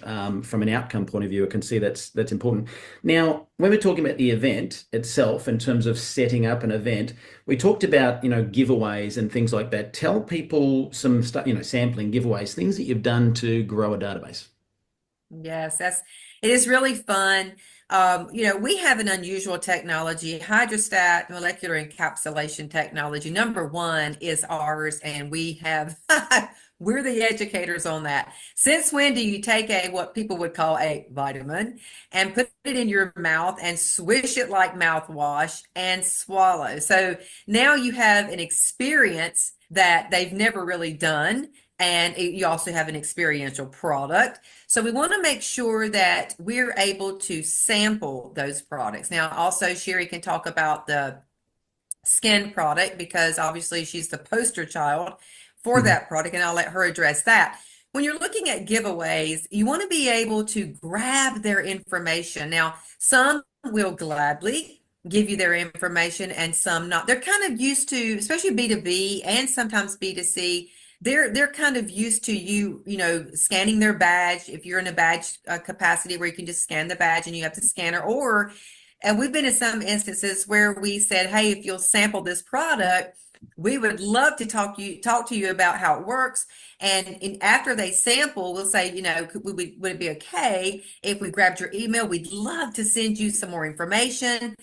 from an outcome point of view, I can see that's important. Now, when we're talking about the event itself, in terms of setting up an event, we talked about, giveaways and things like that. Tell people some stuff, sampling giveaways, things that you've done to grow a database. Yes, it is really fun. We have an unusual technology, hydrostat molecular encapsulation technology. Number one is ours, and we're the educators on that. Since when do you take what people would call a vitamin and put it in your mouth and swish it like mouthwash and swallow? So now you have an experience that they've never really done. And you also have an experiential product. So we want to make sure that we're able to sample those products. Now, also, Sherry can talk about the skin product because obviously she's the poster child for that product, and I'll let her address that. When you're looking at giveaways, you want to be able to grab their information. Now, some will gladly give you their information and some not. They're kind of used to, especially B2B and sometimes B2C, they're kind of used to you scanning their badge. If you're in a badge capacity where you can just scan the badge and you have the scanner, and we've been in some instances where we said, hey, if you'll sample this product, we would love to talk to you about how it works. And after they sample, we'll say, would it be okay if we grabbed your email? We'd love to send you some more information.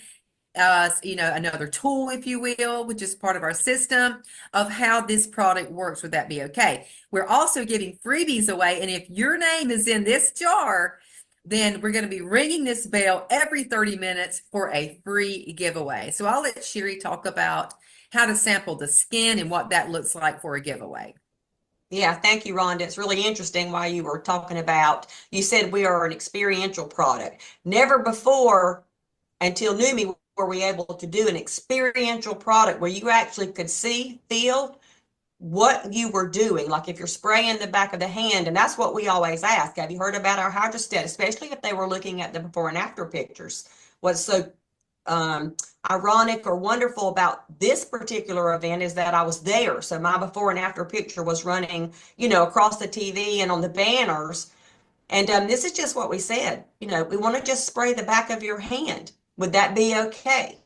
Another tool, if you will, which is part of our system of how this product works. Would that be okay? We're also giving freebies away. And if your name is in this jar, then we're going to be ringing this bell every 30 minutes for a free giveaway. So I'll let Sherry talk about how to sample the skin and what that looks like for a giveaway. Yeah, thank you, Rhonda. It's really interesting why you were talking about, you said we are an experiential product. Never before until NUMMI were we able to do an experiential product where you actually could see, feel what you were doing. Like if you're spraying the back of the hand, and that's what we always ask. Have you heard about our hydrostat? Especially if they were looking at the before and after pictures. What's so ironic or wonderful about this particular event is that I was there. So my before and after picture was running, across the TV and on the banners. And this is just what we said. We want to just spray the back of your hand. Would that be okay?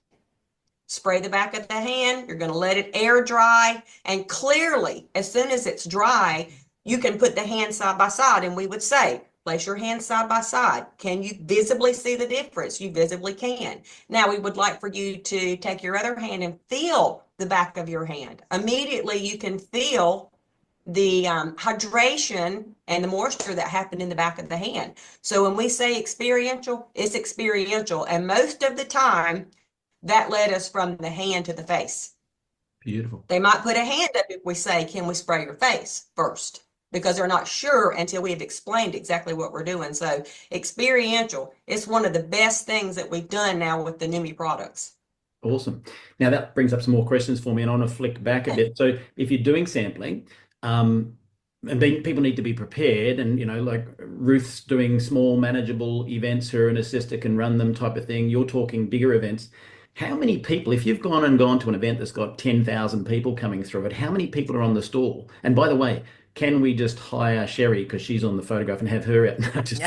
Spray the back of the hand. You're going to let it air dry. And clearly, as soon as it's dry, you can put the hand side by side. And we would say, place your hands side by side. Can you visibly see the difference? You visibly can. Now, we would like for you to take your other hand and feel the back of your hand. Immediately, you can feel the hydration and the moisture that happened in the back of the hand. So when we say experiential, it's experiential. And most of the time, that led us from the hand to the face. Beautiful. They might put a hand up if we say, can we spray your face first? Because they're not sure until we've explained exactly what we're doing. So experiential, it's one of the best things that we've done now with the NUMMI products. Awesome. Now that brings up some more questions for me, and I want to flick back a bit. So if you're doing sampling, and people need to be prepared, and like Ruth's doing small manageable events, her and her sister can run them type of thing. You're talking bigger events. How many people, if you've gone to an event that's got 10,000 people coming through it, how many people are on the stall? And by the way, can we just hire Sherry because she's on the photograph and have her out? Just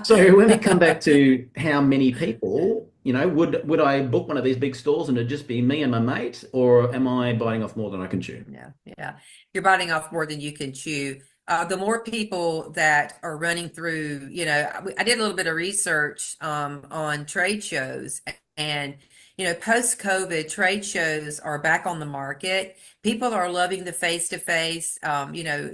so when we come back to how many people, would I book one of these big stalls and it'd just be me and my mate, or am I biting off more than I can chew? Yeah. You're biting off more than you can chew. The more people that are running through, I did a little bit of research on trade shows, and post-COVID, trade shows are back on the market. People are loving the face-to-face.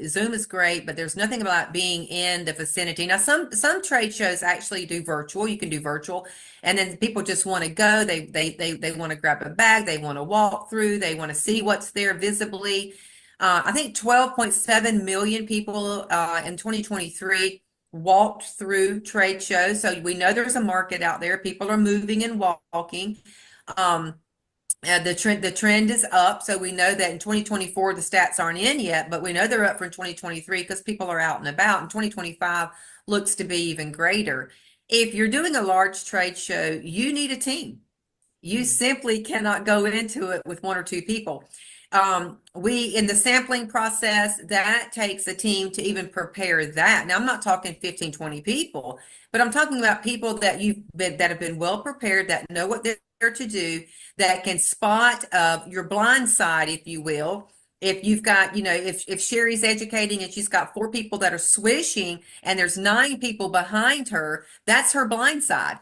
Zoom is great, but there's nothing about being in the vicinity. Now, some trade shows actually do virtual. You can do virtual, and then people just want to go. They want to grab a bag. They want to walk through. They want to see what's there visibly. I think 12.7 million people in 2023 walked through trade shows. So we know there's a market out there. People are moving and walking. The trend is up. So we know that in 2024, the stats aren't in yet, but we know they're up for 2023 because people are out and about, and 2025 looks to be even greater. If you're doing a large trade show, you need a team. You simply cannot go into it with one or two people. In the sampling process, that takes a team to even prepare that. Now, I'm not talking 15, 20 people, but I'm talking about people that have been well prepared, that know what they're there to do, that can spot your blind side, if you will. If you've got, if Sherry's educating and she's got 4 people that are swishing and there's 9 people behind her, that's her blind side.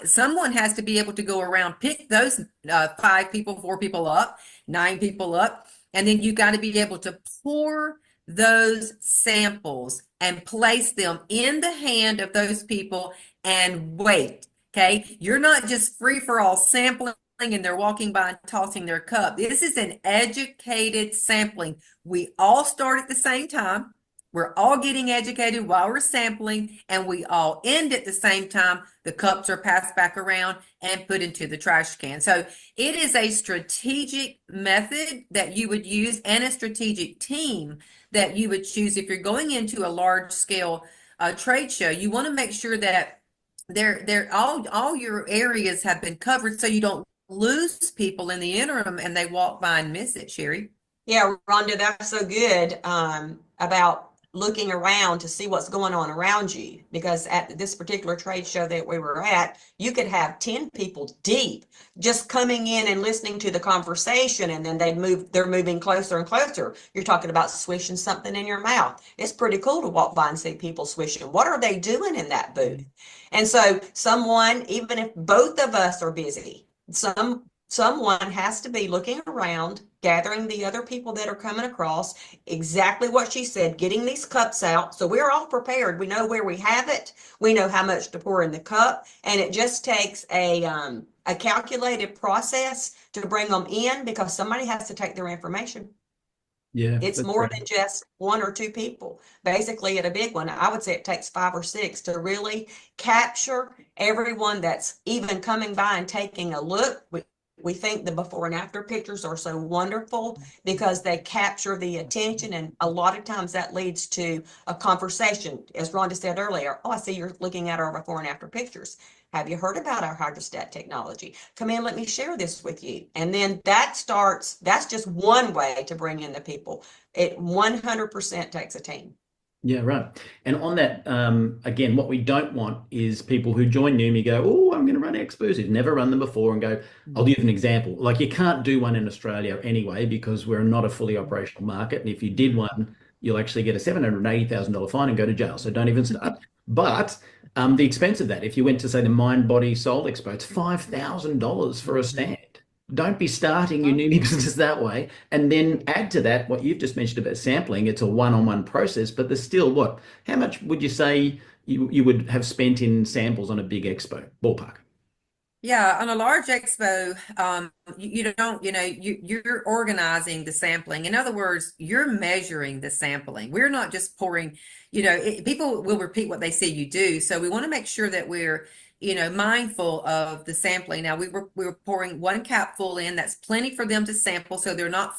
Someone has to be able to go around, pick those 5 people, 4 people up, 9 people up, and then you got to be able to pour those samples and place them in the hand of those people and wait. Okay, you're not just free for all sampling and they're walking by and tossing their cup. This is an educated sampling. We all start at the same time. We're all getting educated while we're sampling, and we all end at the same time. The cups are passed back around and put into the trash can. So it is a strategic method that you would use and a strategic team that you would choose. If you're going into a large scale trade show, you want to make sure that all your areas have been covered so you don't lose people in the interim and they walk by and miss it. Sherry? Yeah, Rhonda, that's so good about looking around to see what's going on around you, because at this particular trade show that we were at, you could have 10 people deep just coming in and listening to the conversation, and then they're moving closer and closer. You're talking about swishing something in your mouth. It's pretty cool to walk by and see people swishing. What are they doing in that booth? And so someone, even if both of us are busy, someone has to be looking around, gathering the other people that are coming across, exactly what she said, getting these cups out. So we're all prepared. We know where we have it. We know how much to pour in the cup. And it just takes a calculated process to bring them in, because somebody has to take their information. Yeah, it's more than just 1 or 2 people. Basically, at a big one, I would say it takes 5 or 6 to really capture everyone that's even coming by and taking a look. We think the before and after pictures are so wonderful because they capture the attention, and a lot of times that leads to a conversation. As Rhonda said earlier, oh, I see you're looking at our before and after pictures. Have you heard about our hydrostat technology? Come in, let me share this with you. And then that's just one way to bring in the people. It 100% takes a team. Yeah, right. And on that, again, what we don't want is people who join Numi go, oh, I'm going to run Expo'S, who've never run them before, and go, I'll give an example. Like, you can't do one in Australia anyway, because we're not a fully operational market. And if you did one, you'll actually get a $780,000 fine and go to jail. So don't even start. But the expense of that, if you went to, say, the Mind, Body, Soul Expo, it's $5,000 for a stand. Don't be starting your Numi business that way. And then add to that what you've just mentioned about sampling. It's a one-on-one process, but there's still how much would you say you would have spent in samples on a big expo, ballpark? Yeah, on a large expo, you're organizing the sampling. In other words, you're measuring the sampling. We're not just pouring, people will repeat what they see you do. So we want to make sure that we're mindful of the sampling. Now we were pouring 1 cap full in. That's plenty for them to sample, so they're not,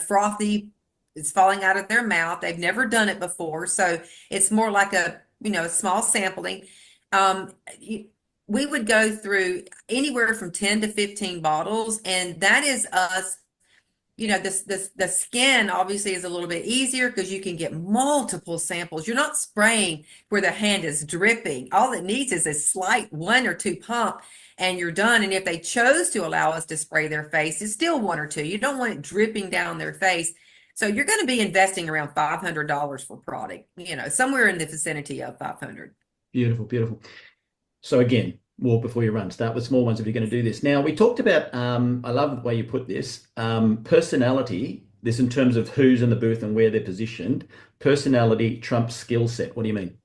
frothy. It's falling out of their mouth. They've never done it before, so it's more like a small sampling. We would go through anywhere from 10 to 15 bottles, and that is us. The skin obviously is a little bit easier because you can get multiple samples. You're not spraying where the hand is dripping. All it needs is a slight 1 or 2 pump and you're done. And if they chose to allow us to spray their face, it's still 1 or 2. You don't want it dripping down their face. So you're going to be investing around $500 for product, somewhere in the vicinity of $500. Beautiful, beautiful. So again, walk before you run. Start with small ones if you're going to do this. Now, we talked about, I love the way you put this, personality, this in terms of who's in the booth and where they're positioned. Personality trumps skill set. What do you mean?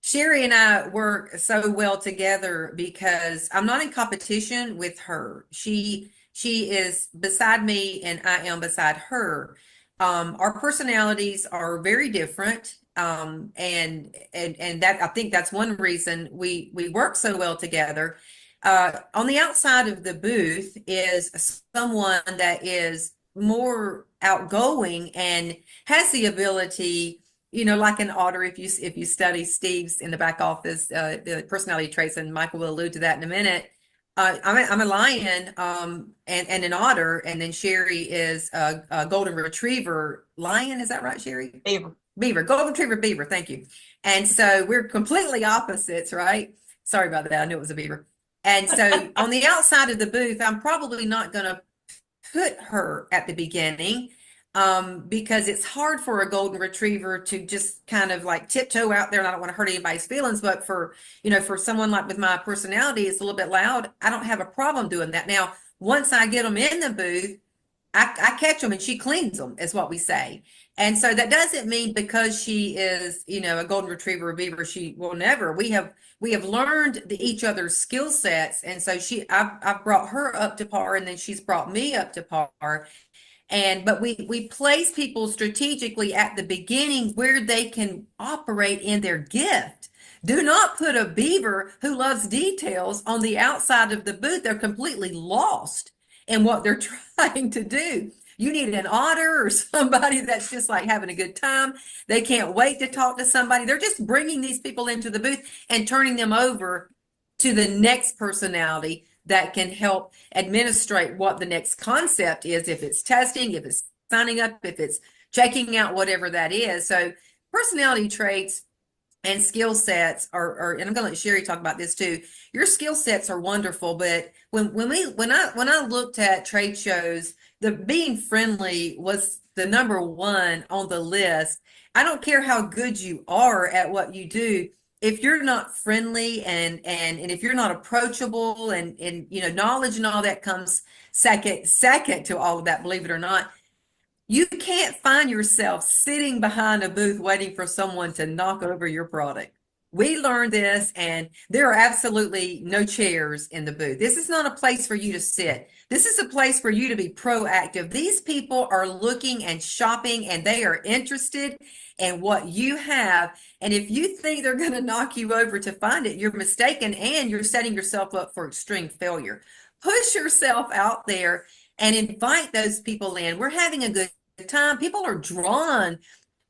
Sherry and I work so well together because I'm not in competition with her. She is beside me and I am beside her. Our personalities are very different. And that I think that's one reason we work so well together. On the outside of the booth is someone that is more outgoing and has the ability, like an otter, if you study Steve's in the back office, the personality traits, and Michael will allude to that in a minute. I'm a lion, and an otter, and then Sherry is a golden retriever lion. Is that right, Sherry? Beaver, golden retriever beaver. Thank you. And so we're completely opposites, right? Sorry about that. I knew it was a beaver. And so on the outside of the booth, I'm probably not going to put her at the beginning, because it's hard for a golden retriever to just kind of like tiptoe out there, and I don't want to hurt anybody's feelings, but for someone like with my personality, it's a little bit loud. I don't have a problem doing that. Now, once I get them in the booth, I catch them and she cleans them, is what we say. And so that doesn't mean because she is, a golden retriever or beaver, she will never. We have learned each other's skill sets, and so I've brought her up to par, and then she's brought me up to par. But we place people strategically at the beginning where they can operate in their gift. Do not put a beaver who loves details on the outside of the booth. They're completely lost in what they're trying to do. You need an otter or somebody that's just like having a good time. They can't wait to talk to somebody. They're just bringing these people into the booth and turning them over to the next personality that can help administrate what the next concept is, if it's testing, if it's signing up, if it's checking out, whatever that is. So personality traits and skill sets are, and I'm going to let Sherry talk about this too. Your skill sets are wonderful, but when I looked at trade shows, the being friendly was the number one on the list. I don't care how good you are at what you do. If you're not friendly and if you're not approachable and knowledge and all that comes second to all of that, believe it or not, you can't find yourself sitting behind a booth waiting for someone to knock over your product. We learned this, and there are absolutely no chairs in the booth. This is not a place for you to sit. This is a place for you to be proactive. These people are looking and shopping, and they are interested in what you have. And if you think they're going to knock you over to find it, you're mistaken, and you're setting yourself up for extreme failure. Push yourself out there and invite those people in. We're having a good time. People are drawn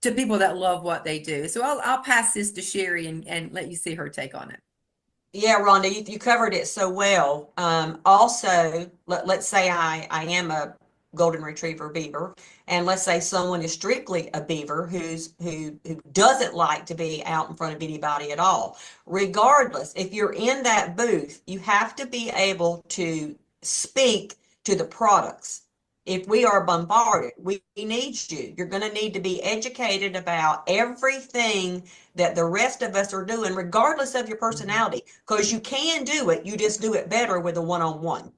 to people that love what they do. So I'll pass this to Sherry and let you see her take on it. Yeah, Rhonda, you covered it so well. Also, let's say I am a golden retriever beaver, and let's say someone is strictly a beaver who doesn't like to be out in front of anybody at all. Regardless, if you're in that booth, you have to be able to speak to the products. If we are bombarded, we need you. You're going to need to be educated about everything that the rest of us are doing, regardless of your personality, because you can do it. You just do it better with a one-on-one.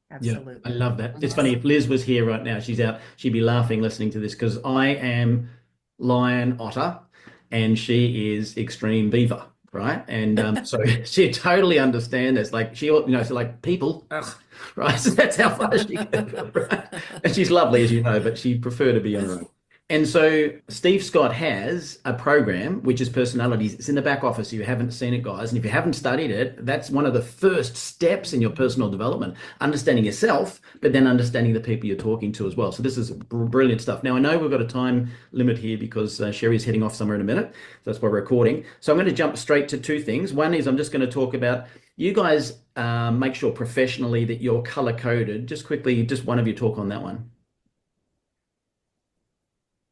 Absolutely. Yeah, I love that. It's funny, if Liz was here right now, she's out, she'd be laughing listening to this, because I am lion otter and she is extreme beaver, right? And so she totally understands. It's like she, so like people, right? So that's how far she goes, right? And she's lovely, as you know, but she'd prefer to be on her own. And so Steve Scott has a program, which is personalities. It's in the back office. You haven't seen it, guys. And if you haven't studied it, that's one of the first steps in your personal development, understanding yourself, but then understanding the people you're talking to as well. So this is brilliant stuff. Now, I know we've got a time limit here because Sherry's heading off somewhere in a minute. So that's why we're recording. So I'm going to jump straight to two things. One is I'm just going to talk about, you guys make sure professionally that you're color-coded. Just quickly, just one of you talk on that one.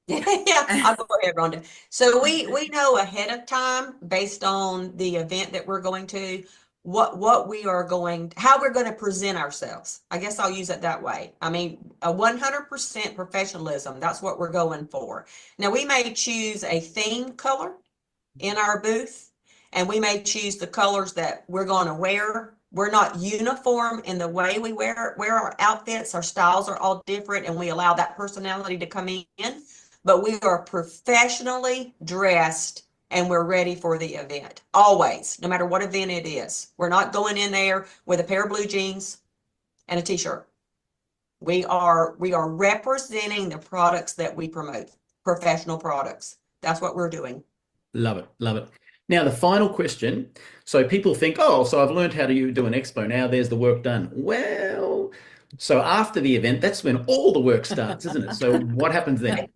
Yeah, I'll go ahead, Rhonda. So we know ahead of time, based on the event that we're going to, what we are going, how we're going to present ourselves. I guess I'll use it that way. I mean, a 100% professionalism, that's what we're going for. Now, we may choose a theme color in our booth, and we may choose the colors that we're going to wear. We're not uniform in the way we wear our outfits. Our styles are all different, and we allow that personality to come in, but we are professionally dressed and we're ready for the event. Always, no matter what event it is. We're not going in there with a pair of blue jeans and a t-shirt. We are representing the products that we promote, professional products. That's what we're doing. Love it. Love it. Now, the final question. So people think, oh, so I've learned how to do an expo. Now there's the work done. Well, so after the event, that's when all the work starts, isn't it? So what happens then?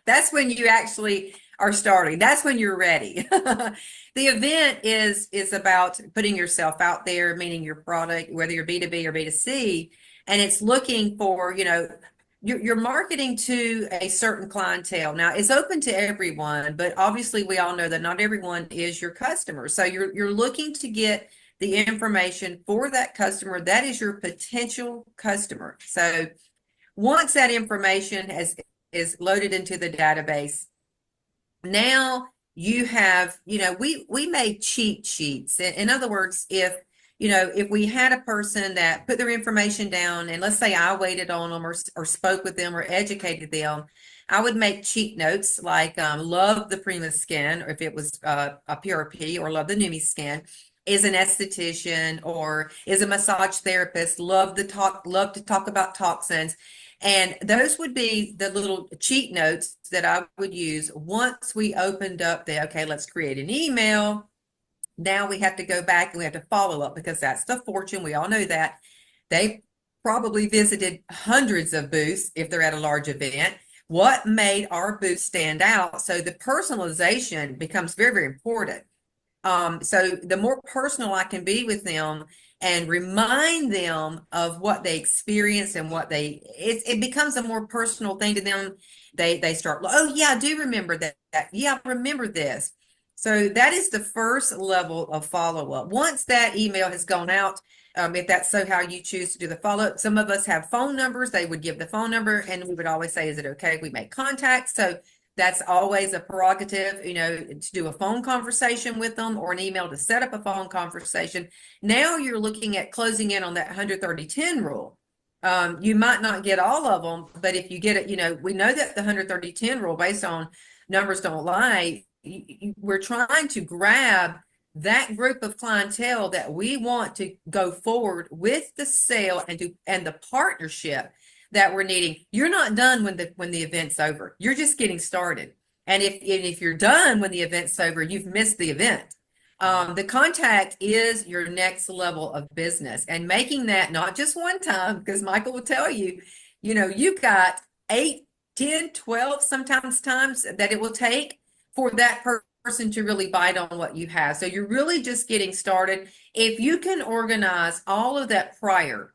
That's when you actually are starting. That's when you're ready. The event is about putting yourself out there, meaning your product, whether you're B2B or B2C, and it's looking for, you're marketing to a certain clientele. Now, it's open to everyone, but obviously we all know that not everyone is your customer. So you're looking to get the information for that customer. That is your potential customer. So once that information is loaded into the database, now you have, we made cheat sheets. In other words, if we had a person that put their information down, and let's say I waited on them or spoke with them or educated them, I would make cheat notes like love the Prima skin, or if it was a PRP, or love the Numi skin, is an esthetician or is a massage therapist, love to talk about toxins. And those would be the little cheat notes that I would use once we opened up okay, let's create an email. Now we have to go back and we have to follow up, because that's the fortune. We all know that. They probably visited hundreds of booths if they're at a large event. What made our booth stand out? So the personalization becomes very, very important. So the more personal I can be with them and remind them of what they experienced and it becomes a more personal thing to them. They start, oh yeah, I do remember that. Yeah, I remember this. So that is the first level of follow-up. Once that email has gone out, if that's how you choose to do the follow-up, some of us have phone numbers. They would give the phone number, and we would always say, is it okay if we make contact? So that's always a prerogative, to do a phone conversation with them or an email to set up a phone conversation. Now you're looking at closing in on that 130-10 rule. You might not get all of them, but if you get it, we know that the 130-10 rule, based on numbers don't lie, we're trying to grab that group of clientele that we want to go forward with the sale and the partnership that we're needing. You're not done when the event's over. You're just getting started. And if you're done when the event's over, you've missed the event. The contact is your next level of business, and making that not just one time, because Michael will tell you, you've got 8, 10, 12 sometimes times that it will take for that person to really bite on what you have. So you're really just getting started. If you can organize all of that prior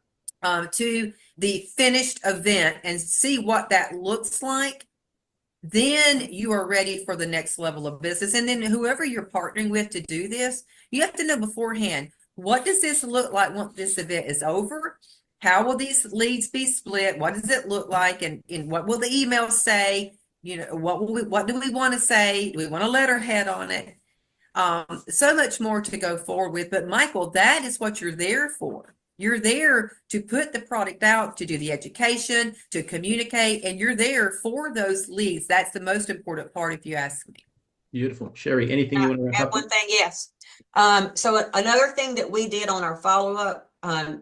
to the finished event and see what that looks like, then you are ready for the next level of business. And then whoever you're partnering with to do this, you have to know beforehand, what does this look like once this event is over? How will these leads be split? What does it look like? And what will the email say? What do we want to say? Do we want a letterhead on it? So much more to go forward with. But Michael, that is what you're there for. You're there to put the product out, to do the education, to communicate, and you're there for those leads. That's the most important part, if you ask me. Beautiful. Sherry, anything you want to wrap up? One thing, yes. So another thing that we did on our follow-up,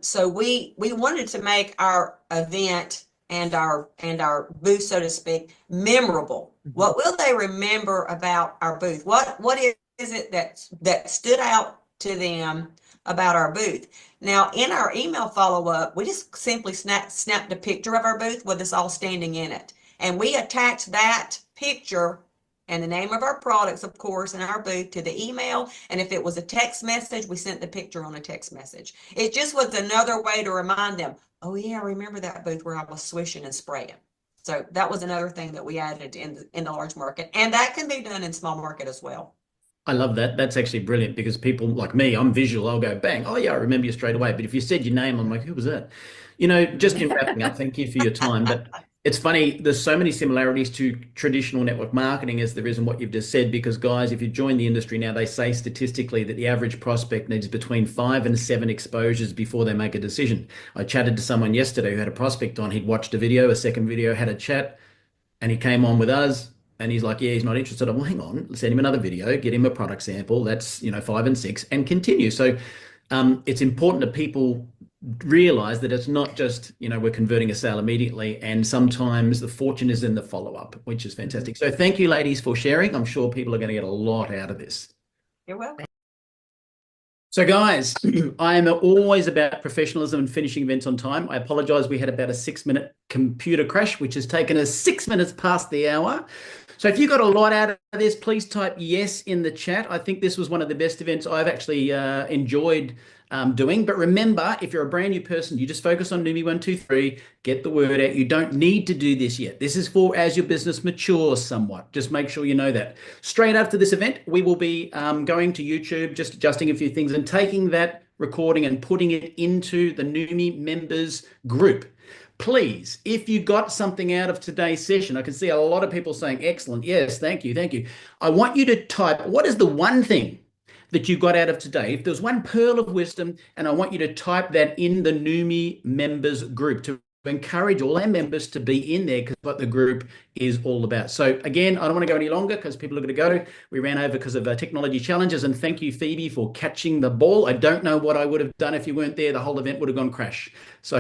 so we wanted to make our event and our booth, so to speak, memorable. What will they remember about our booth? What is it that stood out to them about our booth? Now, in our email follow-up, we just simply snapped a picture of our booth with us all standing in it. And we attached that picture and the name of our products, of course, in our booth to the email. And if it was a text message, we sent the picture on a text message. It just was another way to remind them, oh yeah, I remember that booth where I was swishing and spraying. So that was another thing that we added in the large market. And that can be done in small market as well. I love that. That's actually brilliant, because people like me, I'm visual. I'll go bang. Oh yeah, I remember you straight away. But if you said your name, I'm like, who was that? Just in wrapping up, thank you for your time. But It's funny, there's so many similarities to traditional network marketing as there is in what you've just said, because guys, if you join the industry now, they say statistically that the average prospect needs between 5 and 7 exposures before they make a decision. I chatted to someone yesterday who had a prospect on, he'd watched a video, a second video, had a chat, and he came on with us and he's like, yeah, he's not interested. I'm, well, hang on, let's send him another video, get him a product sample. That's, 5 and 6 and continue. So it's important that people realize that it's not just, we're converting a sale immediately. And sometimes the fortune is in the follow-up, which is fantastic. So thank you, ladies, for sharing. I'm sure people are going to get a lot out of this. You're welcome. So guys, I am always about professionalism and finishing events on time. I apologize. We had about a 6-minute computer crash, which has taken us 6 minutes past the hour. So if you got a lot out of this, please type yes in the chat. I think this was one of the best events I've actually enjoyed doing. But remember, if you're a brand new person, you just focus on NewbieOne, 2, 3, get the word out. You don't need to do this yet. This is for as your business matures somewhat. Just make sure you know that. Straight after this event, we will be going to YouTube, just adjusting a few things and taking that recording and putting it into the Numi members group. Please, if you got something out of today's session, I can see a lot of people saying, excellent, yes, thank you, thank you. I want you to type, what is the one thing that you got out of today? If there's one pearl of wisdom, and I want you to type that in the Numi members group to encourage all our members to be in there, because what the group is all about. So again, I don't want to go any longer because people are going to go. We ran over because of technology challenges, and thank you, Phoebe, for catching the ball. I don't know what I would have done if you weren't there. The whole event would have gone crash. So